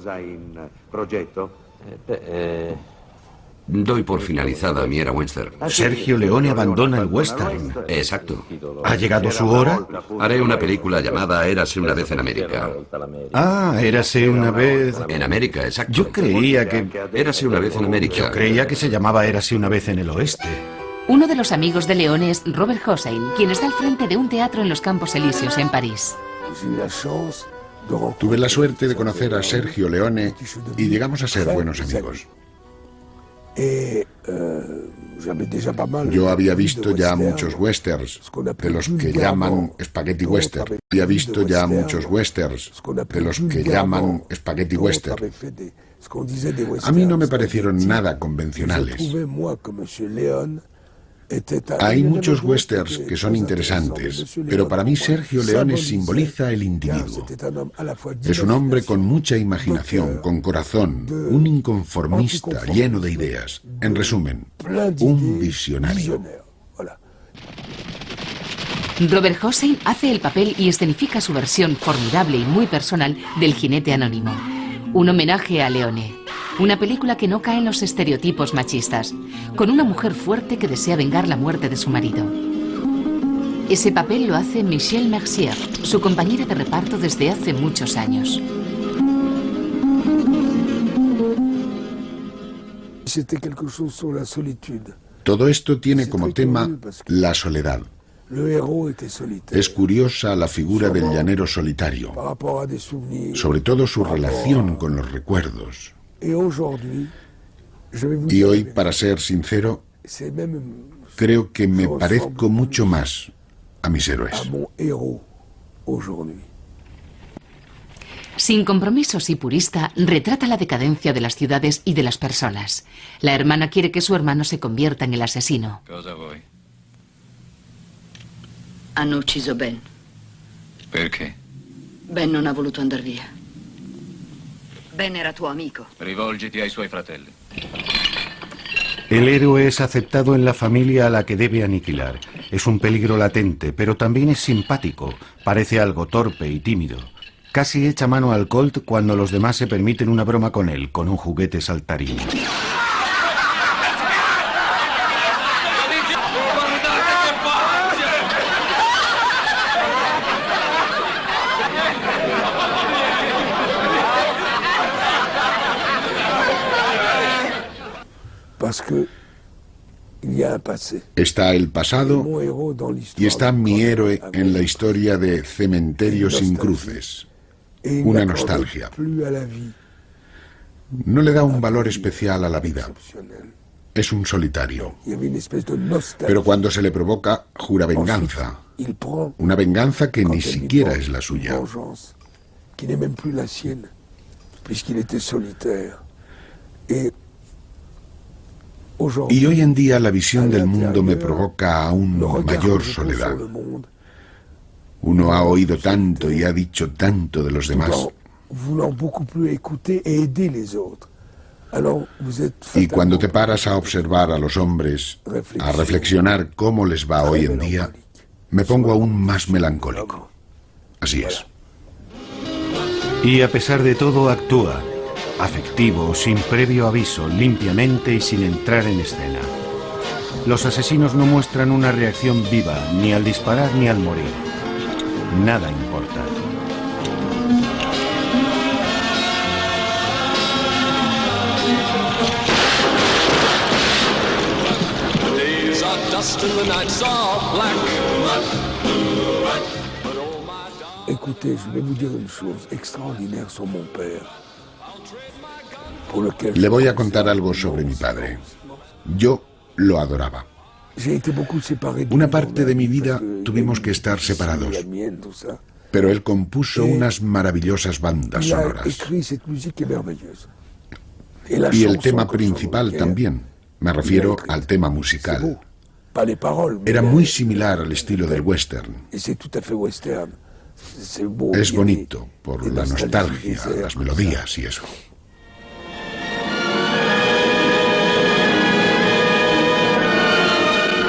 Doy por finalizada mi era western. Sergio Leone abandona el western. Exacto. ¿Ha llegado su hora? Haré una película llamada Érase una vez en América. Ah, Érase una vez... En América, exacto. Yo creía que... Érase una vez en América. Yo creía que se llamaba Érase una vez en el oeste. Uno de los amigos de Leone es Robert Hossein, quien está al frente de un teatro en los Campos Elíseos, en París. Tuve la suerte de conocer a Sergio Leone y llegamos a ser buenos amigos. Yo había visto ya muchos westerns, de los que llaman spaghetti western. Había visto ya muchos westerns, de los que llaman spaghetti western. A mí no me parecieron nada convencionales. Hay muchos westerns que son interesantes, pero para mí Sergio Leone simboliza el individuo. Es un hombre con mucha imaginación, con corazón, un inconformista lleno de ideas. En resumen, un visionario. Robert Hossein hace el papel y escenifica su versión formidable y muy personal del jinete anónimo. Un homenaje a Leone. Una película que no cae en los estereotipos machistas, con una mujer fuerte que desea vengar la muerte de su marido. Ese papel lo hace Michelle Mercier, su compañera de reparto desde hace muchos años. Todo esto tiene como tema la soledad. Es curiosa la figura del llanero solitario, sobre todo su relación con los recuerdos. Y hoy, para ser sincero, creo que me parezco mucho más a mis héroes. Sin compromisos y purista, retrata la decadencia de las ciudades y de las personas. La hermana quiere que su hermano se convierta en el asesino. Hanno ucciso Ben. Perché? Ben non ha voluto andar via. Ben era tuo amico. Rivolgiti ai suoi fratelli. El héroe es aceptado en la familia a la que debe aniquilar. Es un peligro latente, pero también es simpático. Parece algo torpe y tímido. Casi echa mano al Colt cuando los demás se permiten una broma con él, con un juguete saltarín. Está el pasado y está mi héroe en la historia de Cementerio sin cruces. Una nostalgia. No le da un valor especial a la vida. Es un solitario. Pero cuando se le provoca, jura venganza. Una venganza que ni siquiera es la suya. Y hoy en día la visión del mundo me provoca aún mayor soledad. Uno ha oído tanto y ha dicho tanto de los demás. Y cuando te paras a observar a los hombres, a reflexionar cómo les va hoy en día, me pongo aún más melancólico. Así es. Y a pesar de todo actúa. Afectivo, sin previo aviso, limpiamente y sin entrar en escena. Los asesinos no muestran una reacción viva, ni al disparar ni al morir. Nada importa. Écoutez, je vais vous dire une chose extraordinaire sur mon père. Le voy a contar algo sobre mi padre. Yo lo adoraba. Una parte de mi vida tuvimos que estar separados, pero él compuso unas maravillosas bandas sonoras. Y el tema principal también, me refiero al tema musical. Era muy similar al estilo del western. Es bonito por la nostalgia, las melodías y eso.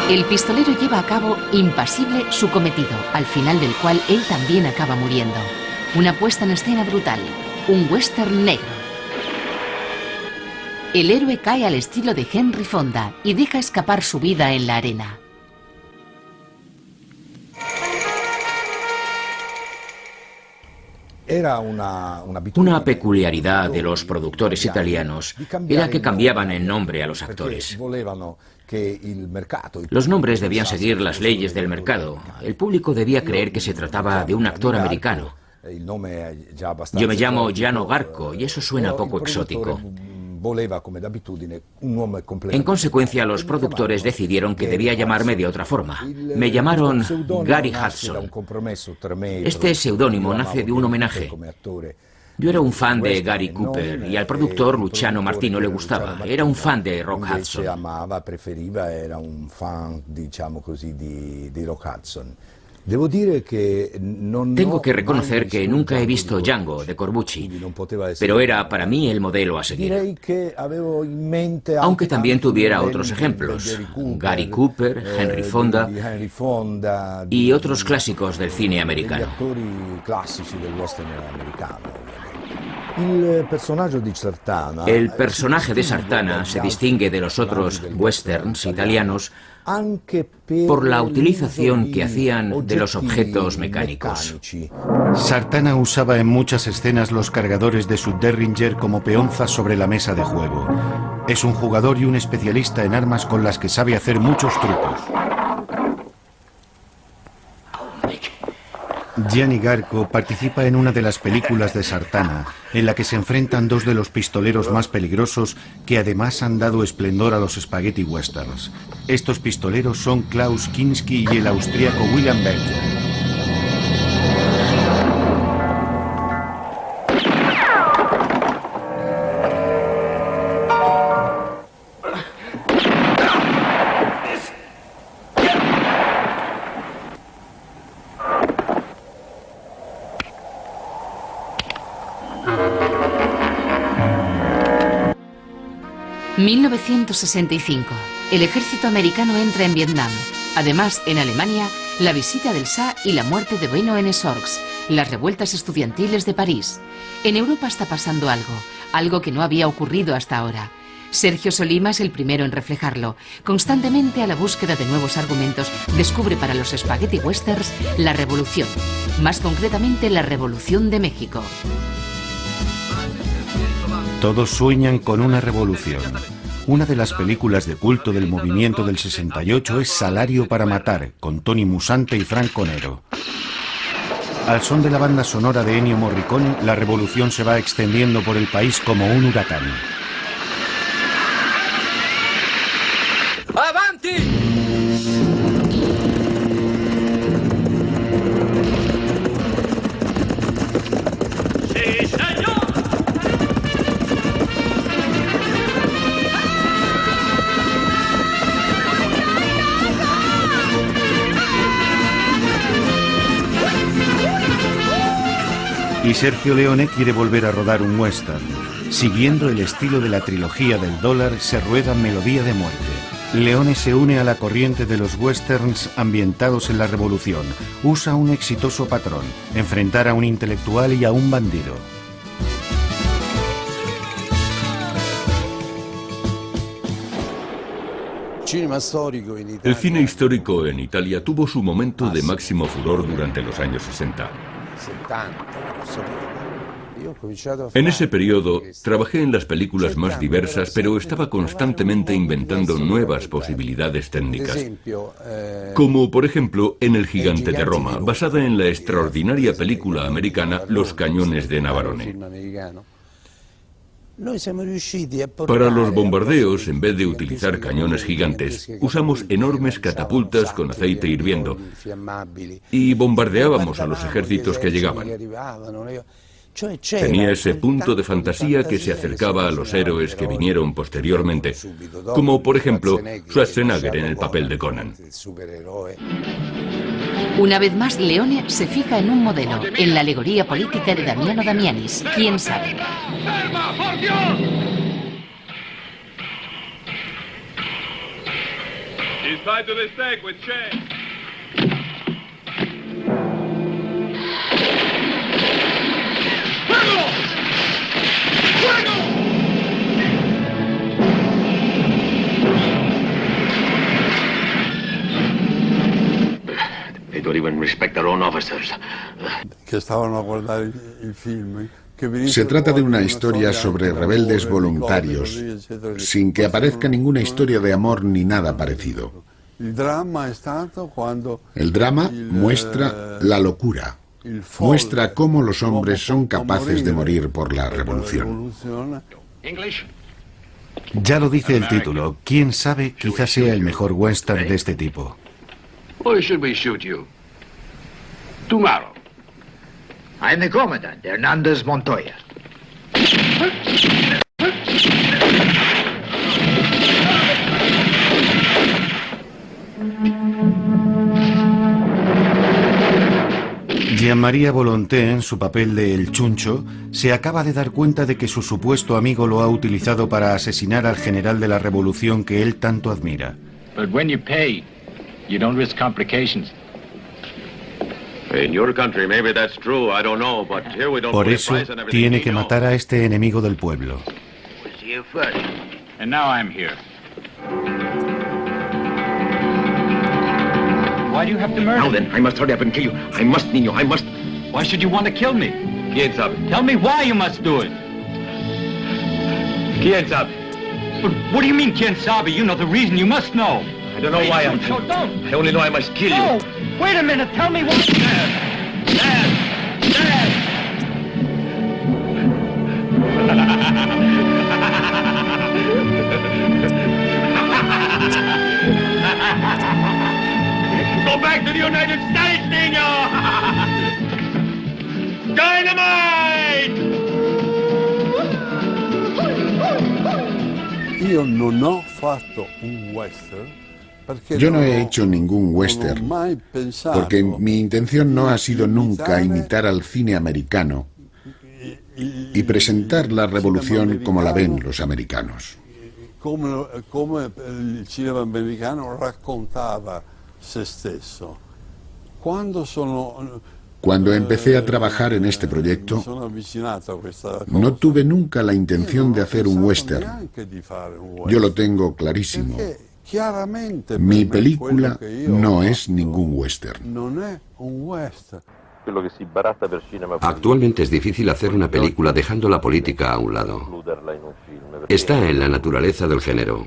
El pistolero lleva a cabo impasible su cometido, al final del cual él también acaba muriendo. Una puesta en escena brutal, un western negro. El héroe cae al estilo de Henry Fonda y deja escapar su vida en la arena. Una peculiaridad de los productores italianos era que cambiaban el nombre a los actores. Los nombres debían seguir las leyes del mercado. El público debía creer que se trataba de un actor americano. Yo me llamo Gianno Garco y eso suena poco exótico. En consecuencia, los productores decidieron que debía llamarme de otra forma. Me llamaron Gary Hudson. Este seudónimo nace de un homenaje. Yo era un fan de Gary Cooper y al productor Luciano Martino le gustaba. Era un fan de Rock Hudson. Era un fan, diciamo così, di Rock Hudson. Tengo que reconocer que nunca he visto Django de Corbucci, pero era para mí el modelo a seguir. Aunque también tuviera otros ejemplos, Gary Cooper, Henry Fonda y otros clásicos del cine americano. El personaje de Sartana se distingue de los otros westerns italianos por la utilización que hacían de los objetos mecánicos. Sartana usaba en muchas escenas los cargadores de su Derringer como peonzas sobre la mesa de juego. Es un jugador y un especialista en armas con las que sabe hacer muchos trucos. Gianni Garco participa en una de las películas de Sartana, en la que se enfrentan dos de los pistoleros más peligrosos que además han dado esplendor a los spaghetti westerns. Estos pistoleros son Klaus Kinski y el austríaco William Berger. ...1965... El ejército americano entra en Vietnam. Además, en Alemania, la visita del Shah y la muerte de Benoît-en-Sorgues, las revueltas estudiantiles de París. En Europa está pasando algo que no había ocurrido hasta ahora. Sergio Solima es el primero en reflejarlo. Constantemente a la búsqueda de nuevos argumentos, descubre para los spaghetti westerns la revolución. Más concretamente, la Revolución de México. Todos sueñan con una revolución. Una de las películas de culto del movimiento del 68 es Salario para matar, con Tony Musante y Franco Nero. Al son de la banda sonora de Ennio Morricone, la revolución se va extendiendo por el país como un huracán. ¡Avanti! Y Sergio Leone quiere volver a rodar un western. Siguiendo el estilo de la trilogía del dólar, se rueda Melodía de muerte. Leone se une a la corriente de los westerns ambientados en la revolución. Usa un exitoso patrón: enfrentar a un intelectual y a un bandido. El cine histórico en Italia tuvo su momento de máximo furor durante los años 60. En ese periodo trabajé en las películas más diversas, pero estaba constantemente inventando nuevas posibilidades técnicas. Como por ejemplo en El gigante de Roma, basada en la extraordinaria película americana Los cañones de Navarone. Para los bombardeos, en vez de utilizar cañones gigantes, usamos enormes catapultas con aceite hirviendo y bombardeábamos a los ejércitos que llegaban. Tenía ese punto de fantasía que se acercaba a los héroes que vinieron posteriormente, como por ejemplo Schwarzenegger en el papel de Conan. Una vez más, Leone se fija en un modelo, en la alegoría política de Damiano Damianis. ¿Quién sabe? ¡Ferma, por Dios! He's tied to the stake with chains. ¡Fuego! ¡Fuego! They don't even respect their own officers. Que estaban a guardar el film. Se trata de una historia sobre rebeldes voluntarios, sin que aparezca ninguna historia de amor ni nada parecido. El drama muestra la locura, muestra cómo los hombres son capaces de morir por la revolución. English? Ya lo dice el título. Quién sabe, quizás sea el mejor western de este tipo. Why should we shoot you? Tomorrow. I'm the commandant, Hernández Montoya. Jean-Marie Volonté, en su papel de El Chuncho, se acaba de dar cuenta de que su supuesto amigo lo ha utilizado para asesinar al general de la revolución que él tanto admira. But when you pay, you don't risk complications. In your country, maybe that's true, I don't know, but here we don't Por put a eso, price on everything tiene we que know. matar a este enemigo del pueblo. We'll see you first. And now I'm here. Why do you have to murder? Now then, I must hurry up and kill you. I must, Nino, I must. Why should you want to kill me? ¿Quién sabe? Tell me why you must do it. ¿Quién sabe? But what do you mean, quién sabe? You know the reason. You must know. I don't know why I'm... So don't. I only know I must kill you. No! Wait a minute. Tell me what... Go back to the United States, Nino! Dynamite! Io non ho fatto un western perché Yo no he hecho ningún western, porque mi intención no ha sido nunca imitar al cine americano y presentar la revolución como la ven los americanos. come il cinema americano raccontava se stesso. Cuando empecé a trabajar en este proyecto, no tuve nunca la intención de hacer un western. Yo lo tengo clarísimo. Mi película no es ningún western. Actualmente es difícil hacer una película dejando la política a un lado. Está en la naturaleza del género.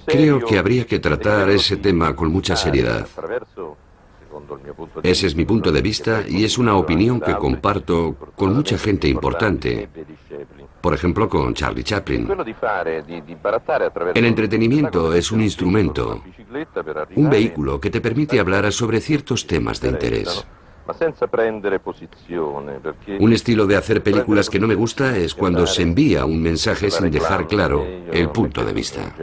Creo que habría que tratar ese tema con mucha seriedad. Ese es mi punto de vista y es una opinión que comparto con mucha gente importante. Por ejemplo, con Charlie Chaplin. El entretenimiento es un instrumento, un vehículo que te permite hablar sobre ciertos temas de interés. Un estilo de hacer películas que no me gusta es cuando se envía un mensaje sin dejar claro el punto de vista.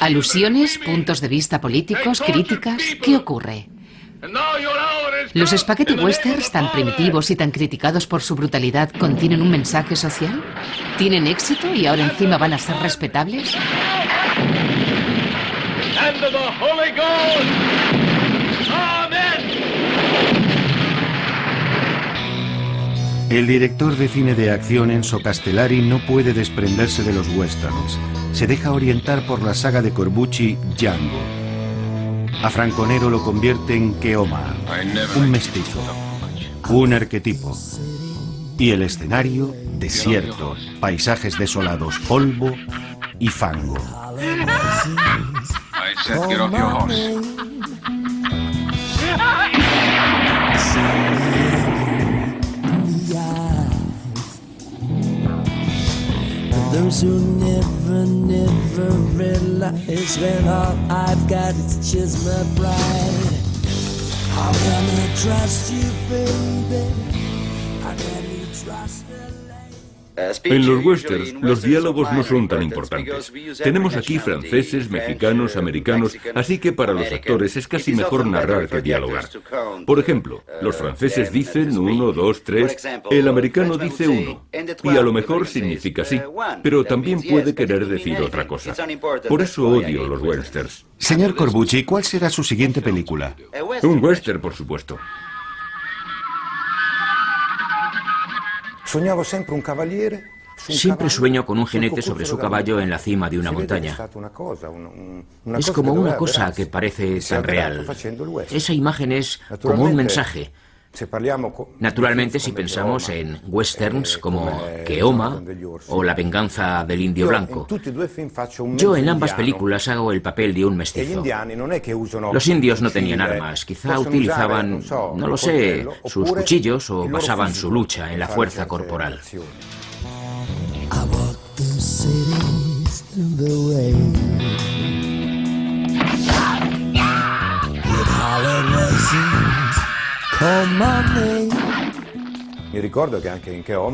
Alusiones, puntos de vista políticos, críticas. ¿Qué ocurre? ¿Los spaghetti westerns, tan primitivos y tan criticados por su brutalidad, contienen un mensaje social? ¿Tienen éxito y ahora encima van a ser respetables? El director de cine de acción Enzo Castellari no puede desprenderse de los westerns. Se deja orientar por la saga de Corbucci, Django. A Franco Nero lo convierte en Keoma, un mestizo, un arquetipo. Y el escenario, desierto, paisajes desolados, polvo y fango. I said get off your horse. Those who never, never realize when all I've got is just my pride. I'm gonna trust you, baby. I'm gonna trust me. En los westerns, los diálogos no son tan importantes. Tenemos aquí franceses, mexicanos, americanos, así que para los actores es casi mejor narrar que dialogar. Por ejemplo, los franceses dicen 1, 2, 3, el americano dice 1, y a lo mejor significa sí, pero también puede querer decir otra cosa. Por eso odio los westerns. Señor Corbucci, ¿cuál será su siguiente película? Un western, por supuesto. Siempre sueño con un jinete sobre su caballo en la cima de una montaña. Es como una cosa que parece tan real. Esa imagen es como un mensaje. Naturalmente, si pensamos en westerns como Keoma o La venganza del indio blanco, yo en ambas películas hago el papel de un mestizo. Los indios no tenían armas, quizá utilizaban, no lo sé, sus cuchillos o basaban su lucha en la fuerza corporal.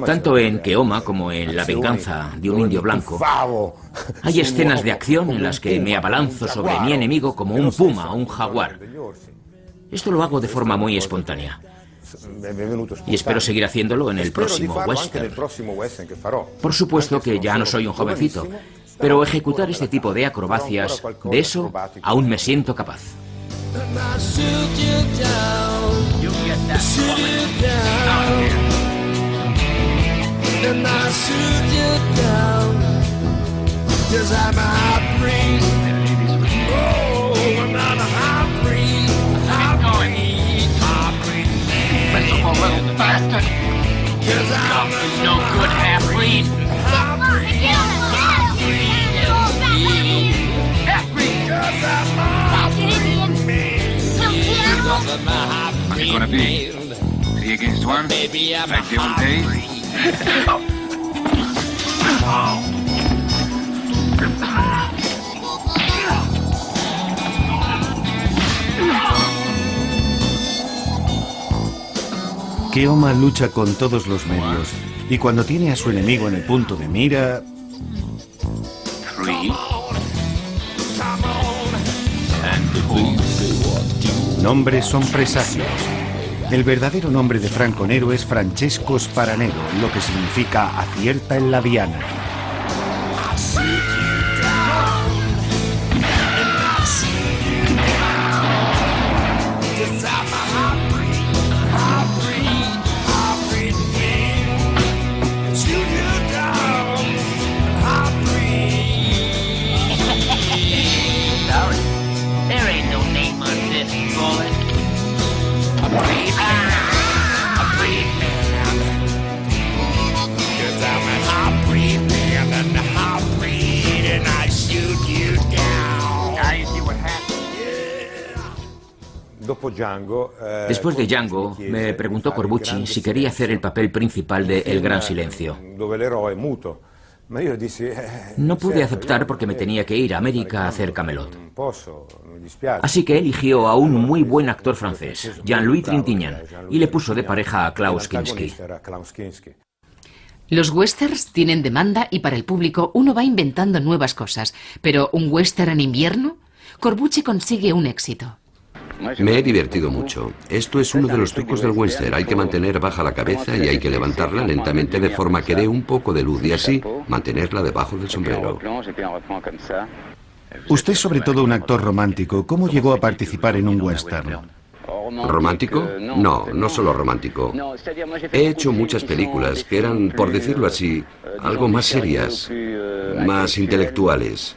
Tanto en Keoma como en La venganza de un indio blanco hay escenas de acción en las que me abalanzo sobre mi enemigo como un puma o un jaguar. Esto lo hago de forma muy espontánea. Y espero seguir haciéndolo en el próximo western. Por supuesto que ya no soy un jovencito, pero ejecutar este tipo de acrobacias, de eso aún me siento capaz. And I shoot you down. You get that shoot you down. And I shoot you down. 'Cause I'm a half-breed. Oh, I'm not a half-breed. Half-breed. Half-breed. Miserable little bastard. 'Cause I'm no good half-breed. Half-breed. Half-breed. 'Cause I'm a What's it gonna be? 3 against 1? Like the old days? Keoma lucha con todos los medios y cuando tiene a su enemigo en el punto de mira... 3. Nombres son presagios. El verdadero nombre de Franco Nero es Francesco Sparanero, lo que significa acierta en la diana. Después de Django, me preguntó Corbucci si quería hacer el papel principal de El Gran Silencio. No pude aceptar porque me tenía que ir a América a hacer Camelot. Así que eligió a un muy buen actor francés, Jean-Louis Trintignant, y le puso de pareja a Klaus Kinski. Los westerns tienen demanda y para el público uno va inventando nuevas cosas. Pero ¿un western en invierno? Corbucci consigue un éxito. Me he divertido mucho. Esto es uno de los trucos del western. Hay que mantener baja la cabeza y hay que levantarla lentamente de forma que dé un poco de luz y así mantenerla debajo del sombrero. Usted es sobre todo un actor romántico. ¿Cómo llegó a participar en un western? ¿Romántico? No, no solo romántico. He hecho muchas películas que eran, por decirlo así, algo más serias, más intelectuales.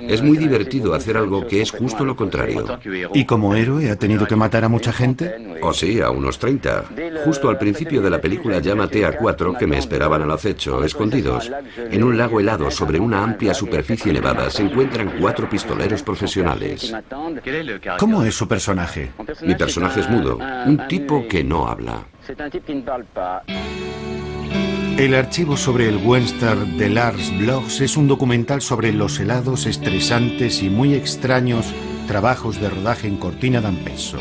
Es muy divertido hacer algo que es justo lo contrario. ¿Y como héroe ha tenido que matar a mucha gente? Oh sí, a unos 30. Justo al principio de la película ya maté a 4 que me esperaban al acecho, escondidos. En un lago helado sobre una amplia superficie nevada se encuentran 4 pistoleros profesionales. ¿Cómo es su personaje? Mi personaje es mudo, un tipo que no habla. El archivo sobre el western de Lars Bloch es un documental sobre los helados, estresantes y muy extraños trabajos de rodaje en Cortina d'Ampezzo.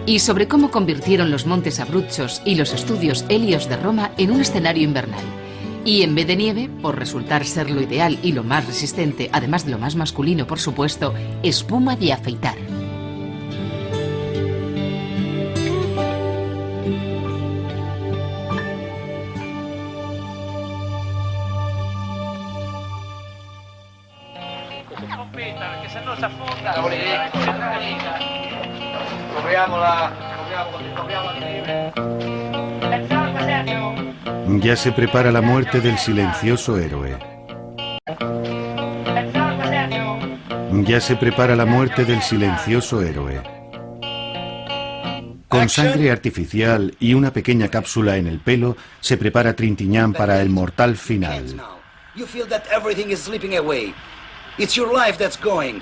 Y sobre cómo convirtieron los Montes Abruzos y los estudios Helios de Roma en un escenario invernal. Y en vez de nieve, por resultar ser lo ideal y lo más resistente, además de lo más masculino, por supuesto, espuma de afeitar. Ya se prepara la muerte del silencioso héroe. Ya se prepara la muerte del silencioso héroe. Con sangre artificial y una pequeña cápsula en el pelo, se prepara Trintignant para el mortal final. You feel that everything is slipping away. It's your life that's going.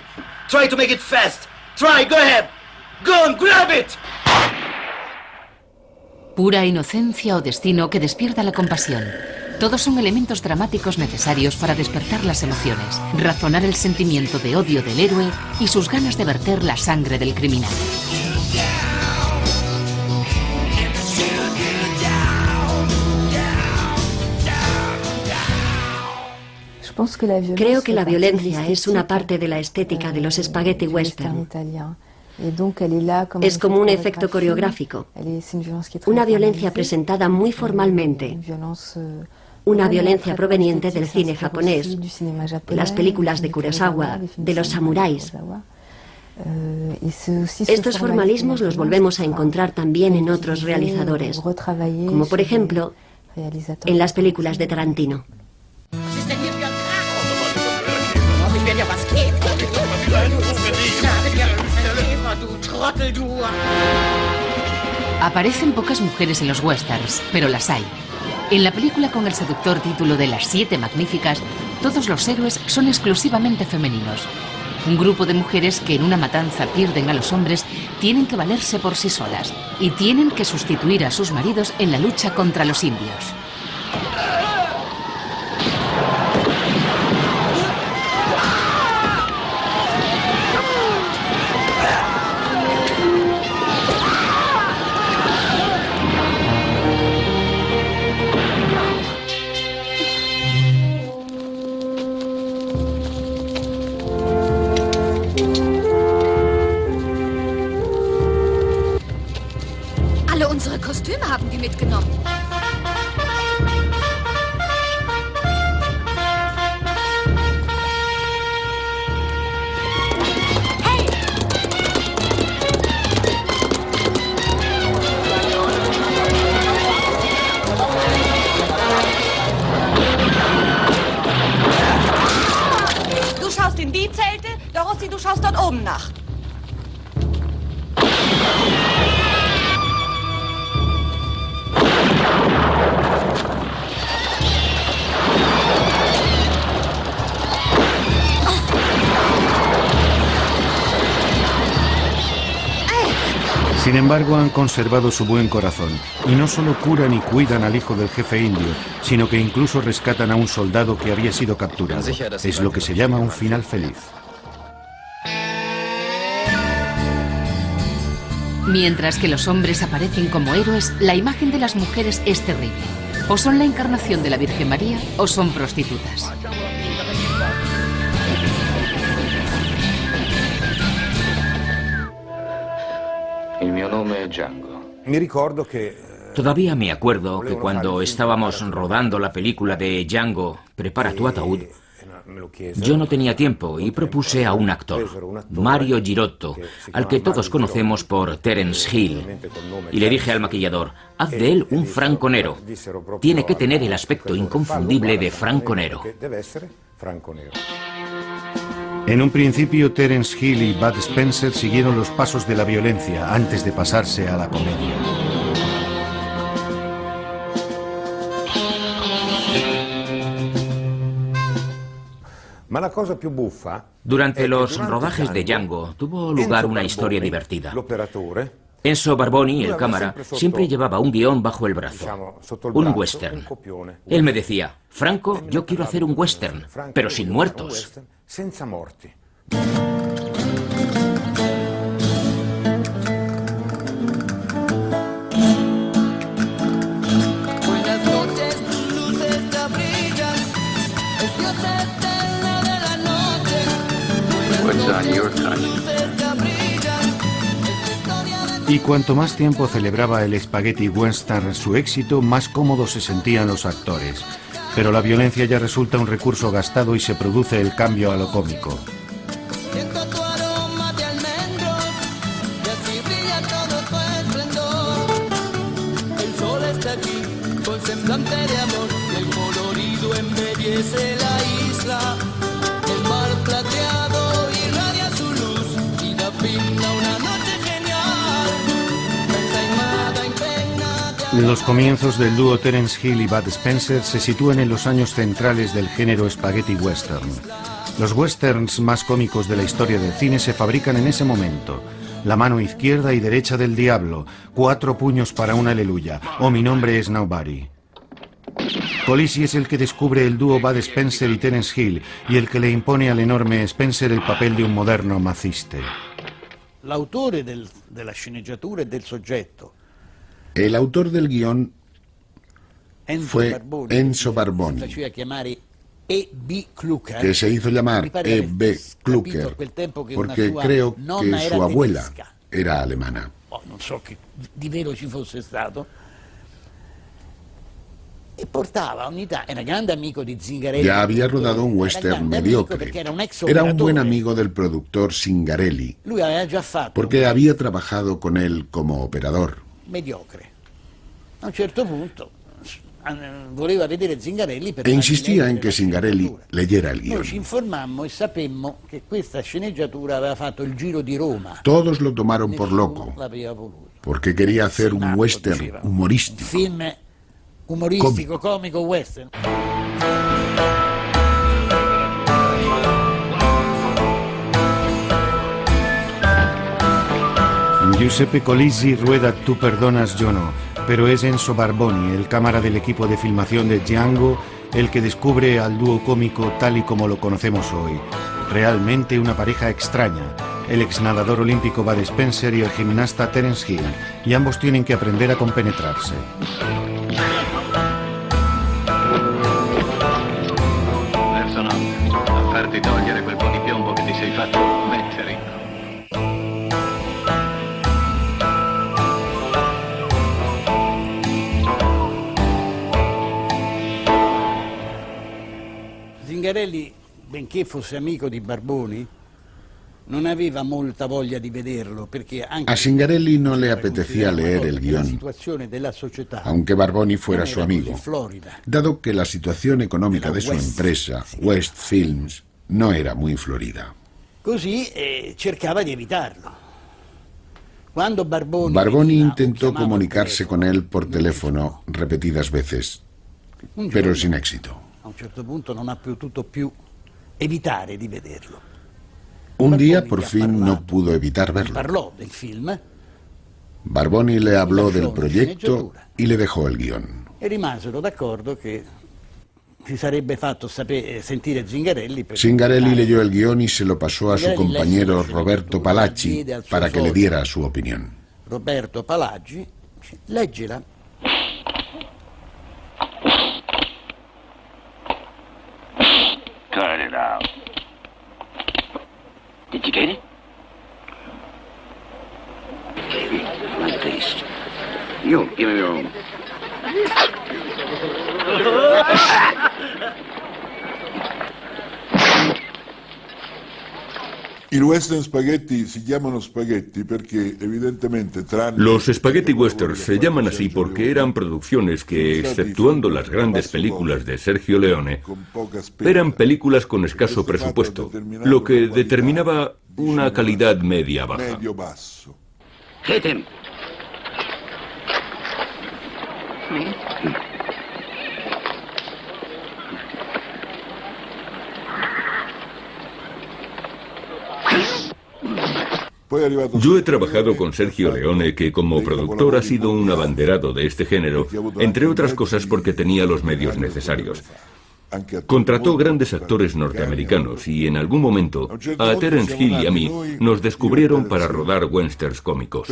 Try to make it fast. Try, go ahead. Go on, grab it. Pura inocencia o destino que despierta la compasión. Todos son elementos dramáticos necesarios para despertar las emociones, razonar el sentimiento de odio del héroe y sus ganas de verter la sangre del criminal. Creo que la violencia es una parte de la estética de los spaghetti western. Es como un efecto coreográfico. Una violencia presentada muy formalmente. Una violencia proveniente del cine japonés, de las películas de Kurosawa, de los samuráis. Estos formalismos los volvemos a encontrar también en otros realizadores, como por ejemplo en las películas de Tarantino. Aparecen pocas mujeres en los westerns, pero las hay. En la película con el seductor título de Las Siete Magníficas, todos los héroes son exclusivamente femeninos. Un grupo de mujeres que en una matanza pierden a los hombres tienen que valerse por sí solas y tienen que sustituir a sus maridos en la lucha contra los indios. Alle unsere Kostüme haben die mitgenommen. Hey! Du schaust in die Zelte, Dorothy, du schaust dort oben nach. Sin embargo, han conservado su buen corazón y no solo curan y cuidan al hijo del jefe indio, sino que incluso rescatan a un soldado que había sido capturado. Es lo que se llama un final feliz. Mientras que los hombres aparecen como héroes, la imagen de las mujeres es terrible. O son la encarnación de la Virgen María o son prostitutas. Il mio nome è Django. Mi ricordo che Todavía me acuerdo que cuando estábamos rodando la película de Django, Prepara tu ataúd, yo no tenía tiempo y propuse a un actor, Mario Girotto, al que todos conocemos por Terence Hill. Y le dije al maquillador, haz de él un franconero. Tiene que tener el aspecto inconfundible de franconero. En un principio, Terence Hill y Bud Spencer siguieron los pasos de la violencia antes de pasarse a la comedia. Durante los rodajes de Django tuvo lugar una historia divertida. Enzo Barboni, el cámara, siempre llevaba un guión bajo el brazo, un western. Él me decía, Franco, yo quiero hacer un western, pero sin muertos. Buenas noches, luces de abril. Y cuanto más tiempo celebraba el spaghetti western su éxito, más cómodos se sentían los actores. Pero la violencia ya resulta un recurso gastado y se produce el cambio a lo cómico. Los comienzos del dúo Terence Hill y Bud Spencer se sitúan en los años centrales del género spaghetti western. Los westerns más cómicos de la historia del cine se fabrican en ese momento. La mano izquierda y derecha del diablo, 4 puños para un aleluya, o mi nombre es Nobody. Colisi es el que descubre el dúo Bud Spencer y Terence Hill y el que le impone al enorme Spencer el papel de un moderno maciste. L'autore della sceneggiatura e del soggetto. El autor del guión fue Enzo Barboni, que se hizo llamar E.B. Klucker porque creo que su abuela era alemana. Non so che di vero ci fosse stato. Era grande amigo di Zingarelli. Ya había rodado un western mediocre. Era un buen amigo del productor Zingarelli, porque había trabajado con él como operador. Mediocre. A un certo punto voleva vedere Zingarelli per e insistía en que Zingarelli leyera el guión. Noi ci informammo e sapemmo che questa sceneggiatura aveva fatto il giro di Roma. Todos lo tomaron por loco, porque quería hacer un western humorístico. Film umoristico, cómico western. Giuseppe Colisi rueda Tú perdonas, yo no, pero es Enzo Barboni, el cámara del equipo de filmación de Django, el que descubre al dúo cómico tal y como lo conocemos hoy. Realmente una pareja extraña, el exnadador olímpico Bud Spencer y el gimnasta Terence Hill, y ambos tienen que aprender a compenetrarse. Verso notte, a farti togliere quel po' di piombo che ti sei fatto mettere. Zingarelli, benché fosse amico di Barboni, non aveva molta voglia di vederlo, perché anche a Zingarelli no le apetecía leer el guión, aunque Barboni fuera su amigo, dado que la situación económica de su empresa, West Films, no era muy florida. Così cercava di evitarlo. Cuando Barboni intentó comunicarse con él por teléfono repetidas veces, pero sin éxito. A un certo punto non ha potuto più evitare di vederlo. Un día por fin no pudo evitar verlo. Parlò del film. Barboni le habló del proyecto y le dejó el guión. E rimasero d'accordo che si sarebbe fatto sentire Zingarelli. Zingarelli leyó el guión y se lo pasó a su compañero Roberto Palacci para que le diera su opinión. Roberto Palacci, leggila. Cut it out. Did you get it? One taste. You, give me your own. Los spaghetti western se llaman así porque eran producciones que, exceptuando las grandes películas de Sergio Leone, eran películas con escaso presupuesto, lo que determinaba una calidad media-baja. Hit him. Yo he trabajado con Sergio Leone, que como productor ha sido un abanderado de este género, entre otras cosas porque tenía los medios necesarios. Contrató grandes actores norteamericanos y en algún momento a Terence Hill y a mí nos descubrieron para rodar westerns cómicos.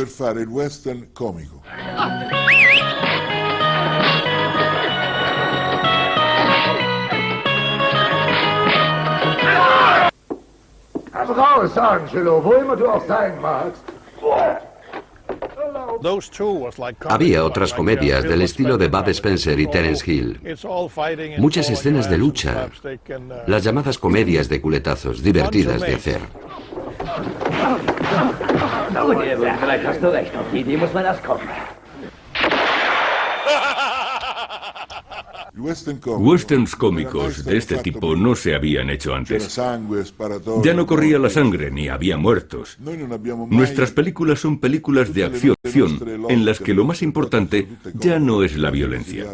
raus, Angelo, wo immer du auch sein magst. Había otras comedias del estilo de Bud Spencer y Terence Hill. Muchas escenas de lucha, las llamadas comedias de culetazos, divertidas de hacer. Vielleicht hast du recht, auf die Idee muss man erst kommen. Westerns cómicos de este tipo no se habían hecho antes. Ya no corría la sangre ni había muertos. Nuestras películas son películas de acción en las que lo más importante ya no es la violencia.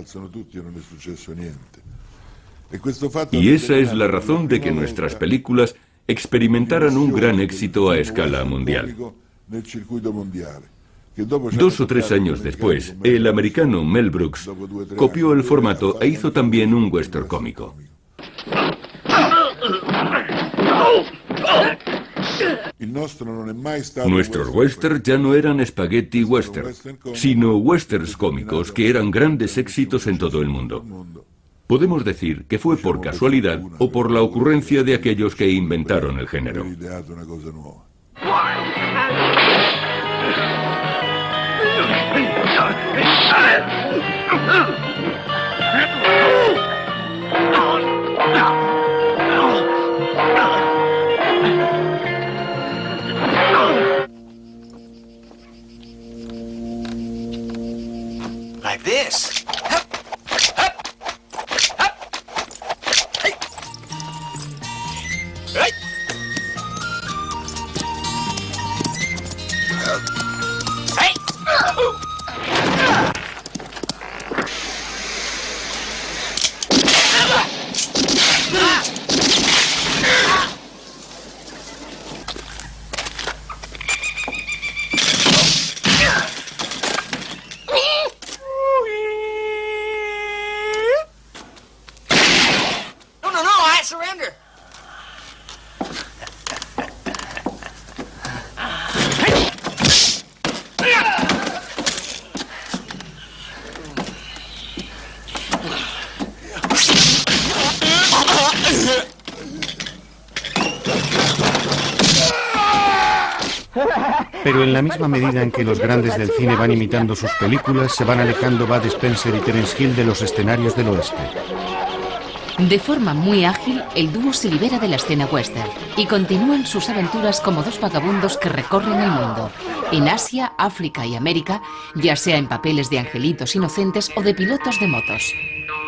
Y esa es la razón de que nuestras películas experimentaran un gran éxito a escala mundial. 2 o 3 años después, el americano Mel Brooks copió el formato e hizo también un western cómico. Nuestros westerns ya no eran spaghetti western, sino westerns cómicos que eran grandes éxitos en todo el mundo. Podemos decir que fue por casualidad o por la ocurrencia de aquellos que inventaron el género. Like this. Pero en la misma medida en que los grandes del cine van imitando sus películas, se van alejando Bud Spencer y Terence Hill de los escenarios del oeste. De forma muy ágil, el dúo se libera de la escena western y continúan sus aventuras como dos vagabundos que recorren el mundo, en Asia, África y América, ya sea en papeles de angelitos inocentes o de pilotos de motos.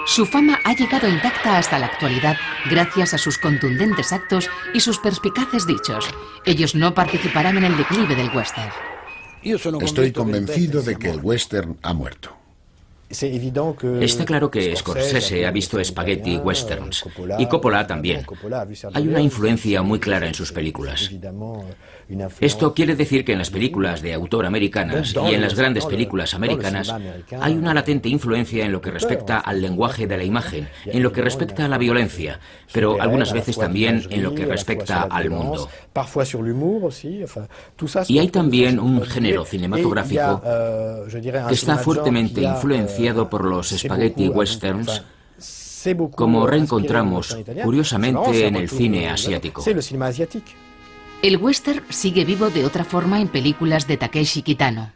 Su fama ha llegado intacta hasta la actualidad gracias a sus contundentes actos y sus perspicaces dichos. Ellos no participarán en el declive del western. Estoy convencido de que el western ha muerto. Está claro que Scorsese ha visto spaghetti westerns y Coppola también. Hay una influencia muy clara en sus películas. Esto quiere decir que en las películas de autor americanas y en las grandes películas americanas hay una latente influencia en lo que respecta al lenguaje de la imagen, en lo que respecta a la violencia, pero algunas veces también en lo que respecta al mundo. Y hay también un género cinematográfico que está fuertemente influenciado por los spaghetti westerns, como reencontramos curiosamente en el cine asiático. El western sigue vivo de otra forma en películas de Takeshi Kitano.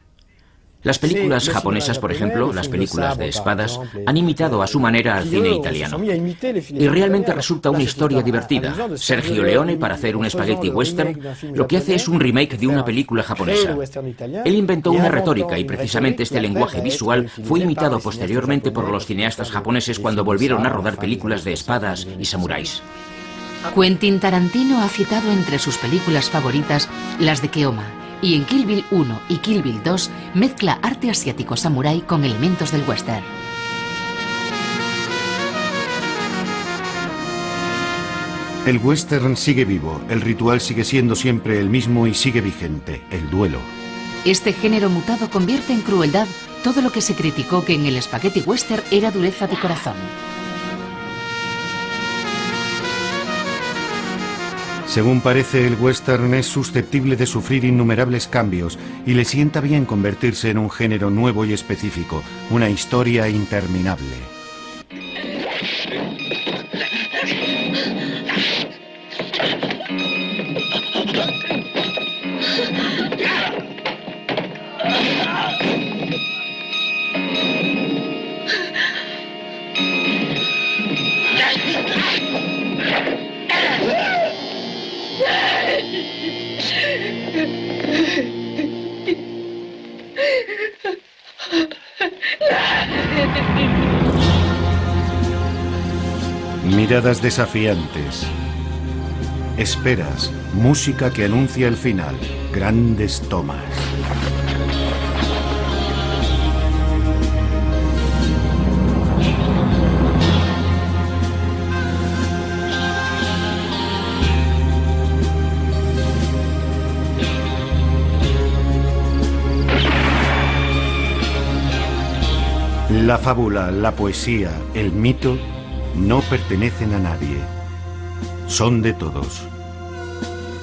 Las películas japonesas, por ejemplo, las películas de espadas, han imitado a su manera al cine italiano. Y realmente resulta una historia divertida. Sergio Leone, para hacer un spaghetti western, lo que hace es un remake de una película japonesa. Él inventó una retórica y precisamente este lenguaje visual fue imitado posteriormente por los cineastas japoneses cuando volvieron a rodar películas de espadas y samuráis. Quentin Tarantino ha citado entre sus películas favoritas las de Keoma, y en Kill Bill 1 y Kill Bill 2 mezcla arte asiático samurái con elementos del western. El western sigue vivo, el ritual sigue siendo siempre el mismo y sigue vigente, el duelo. Este género mutado convierte en crueldad todo lo que se criticó que en el spaghetti western era dureza de corazón. Según parece, el western es susceptible de sufrir innumerables cambios y le sienta bien convertirse en un género nuevo y específico, una historia interminable. Miradas desafiantes. Esperas, música que anuncia el final, grandes tomas. La fábula, la poesía, el mito no pertenecen a nadie. Son de todos.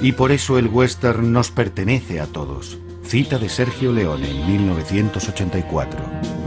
Y por eso el western nos pertenece a todos. Cita de Sergio Leone, 1984.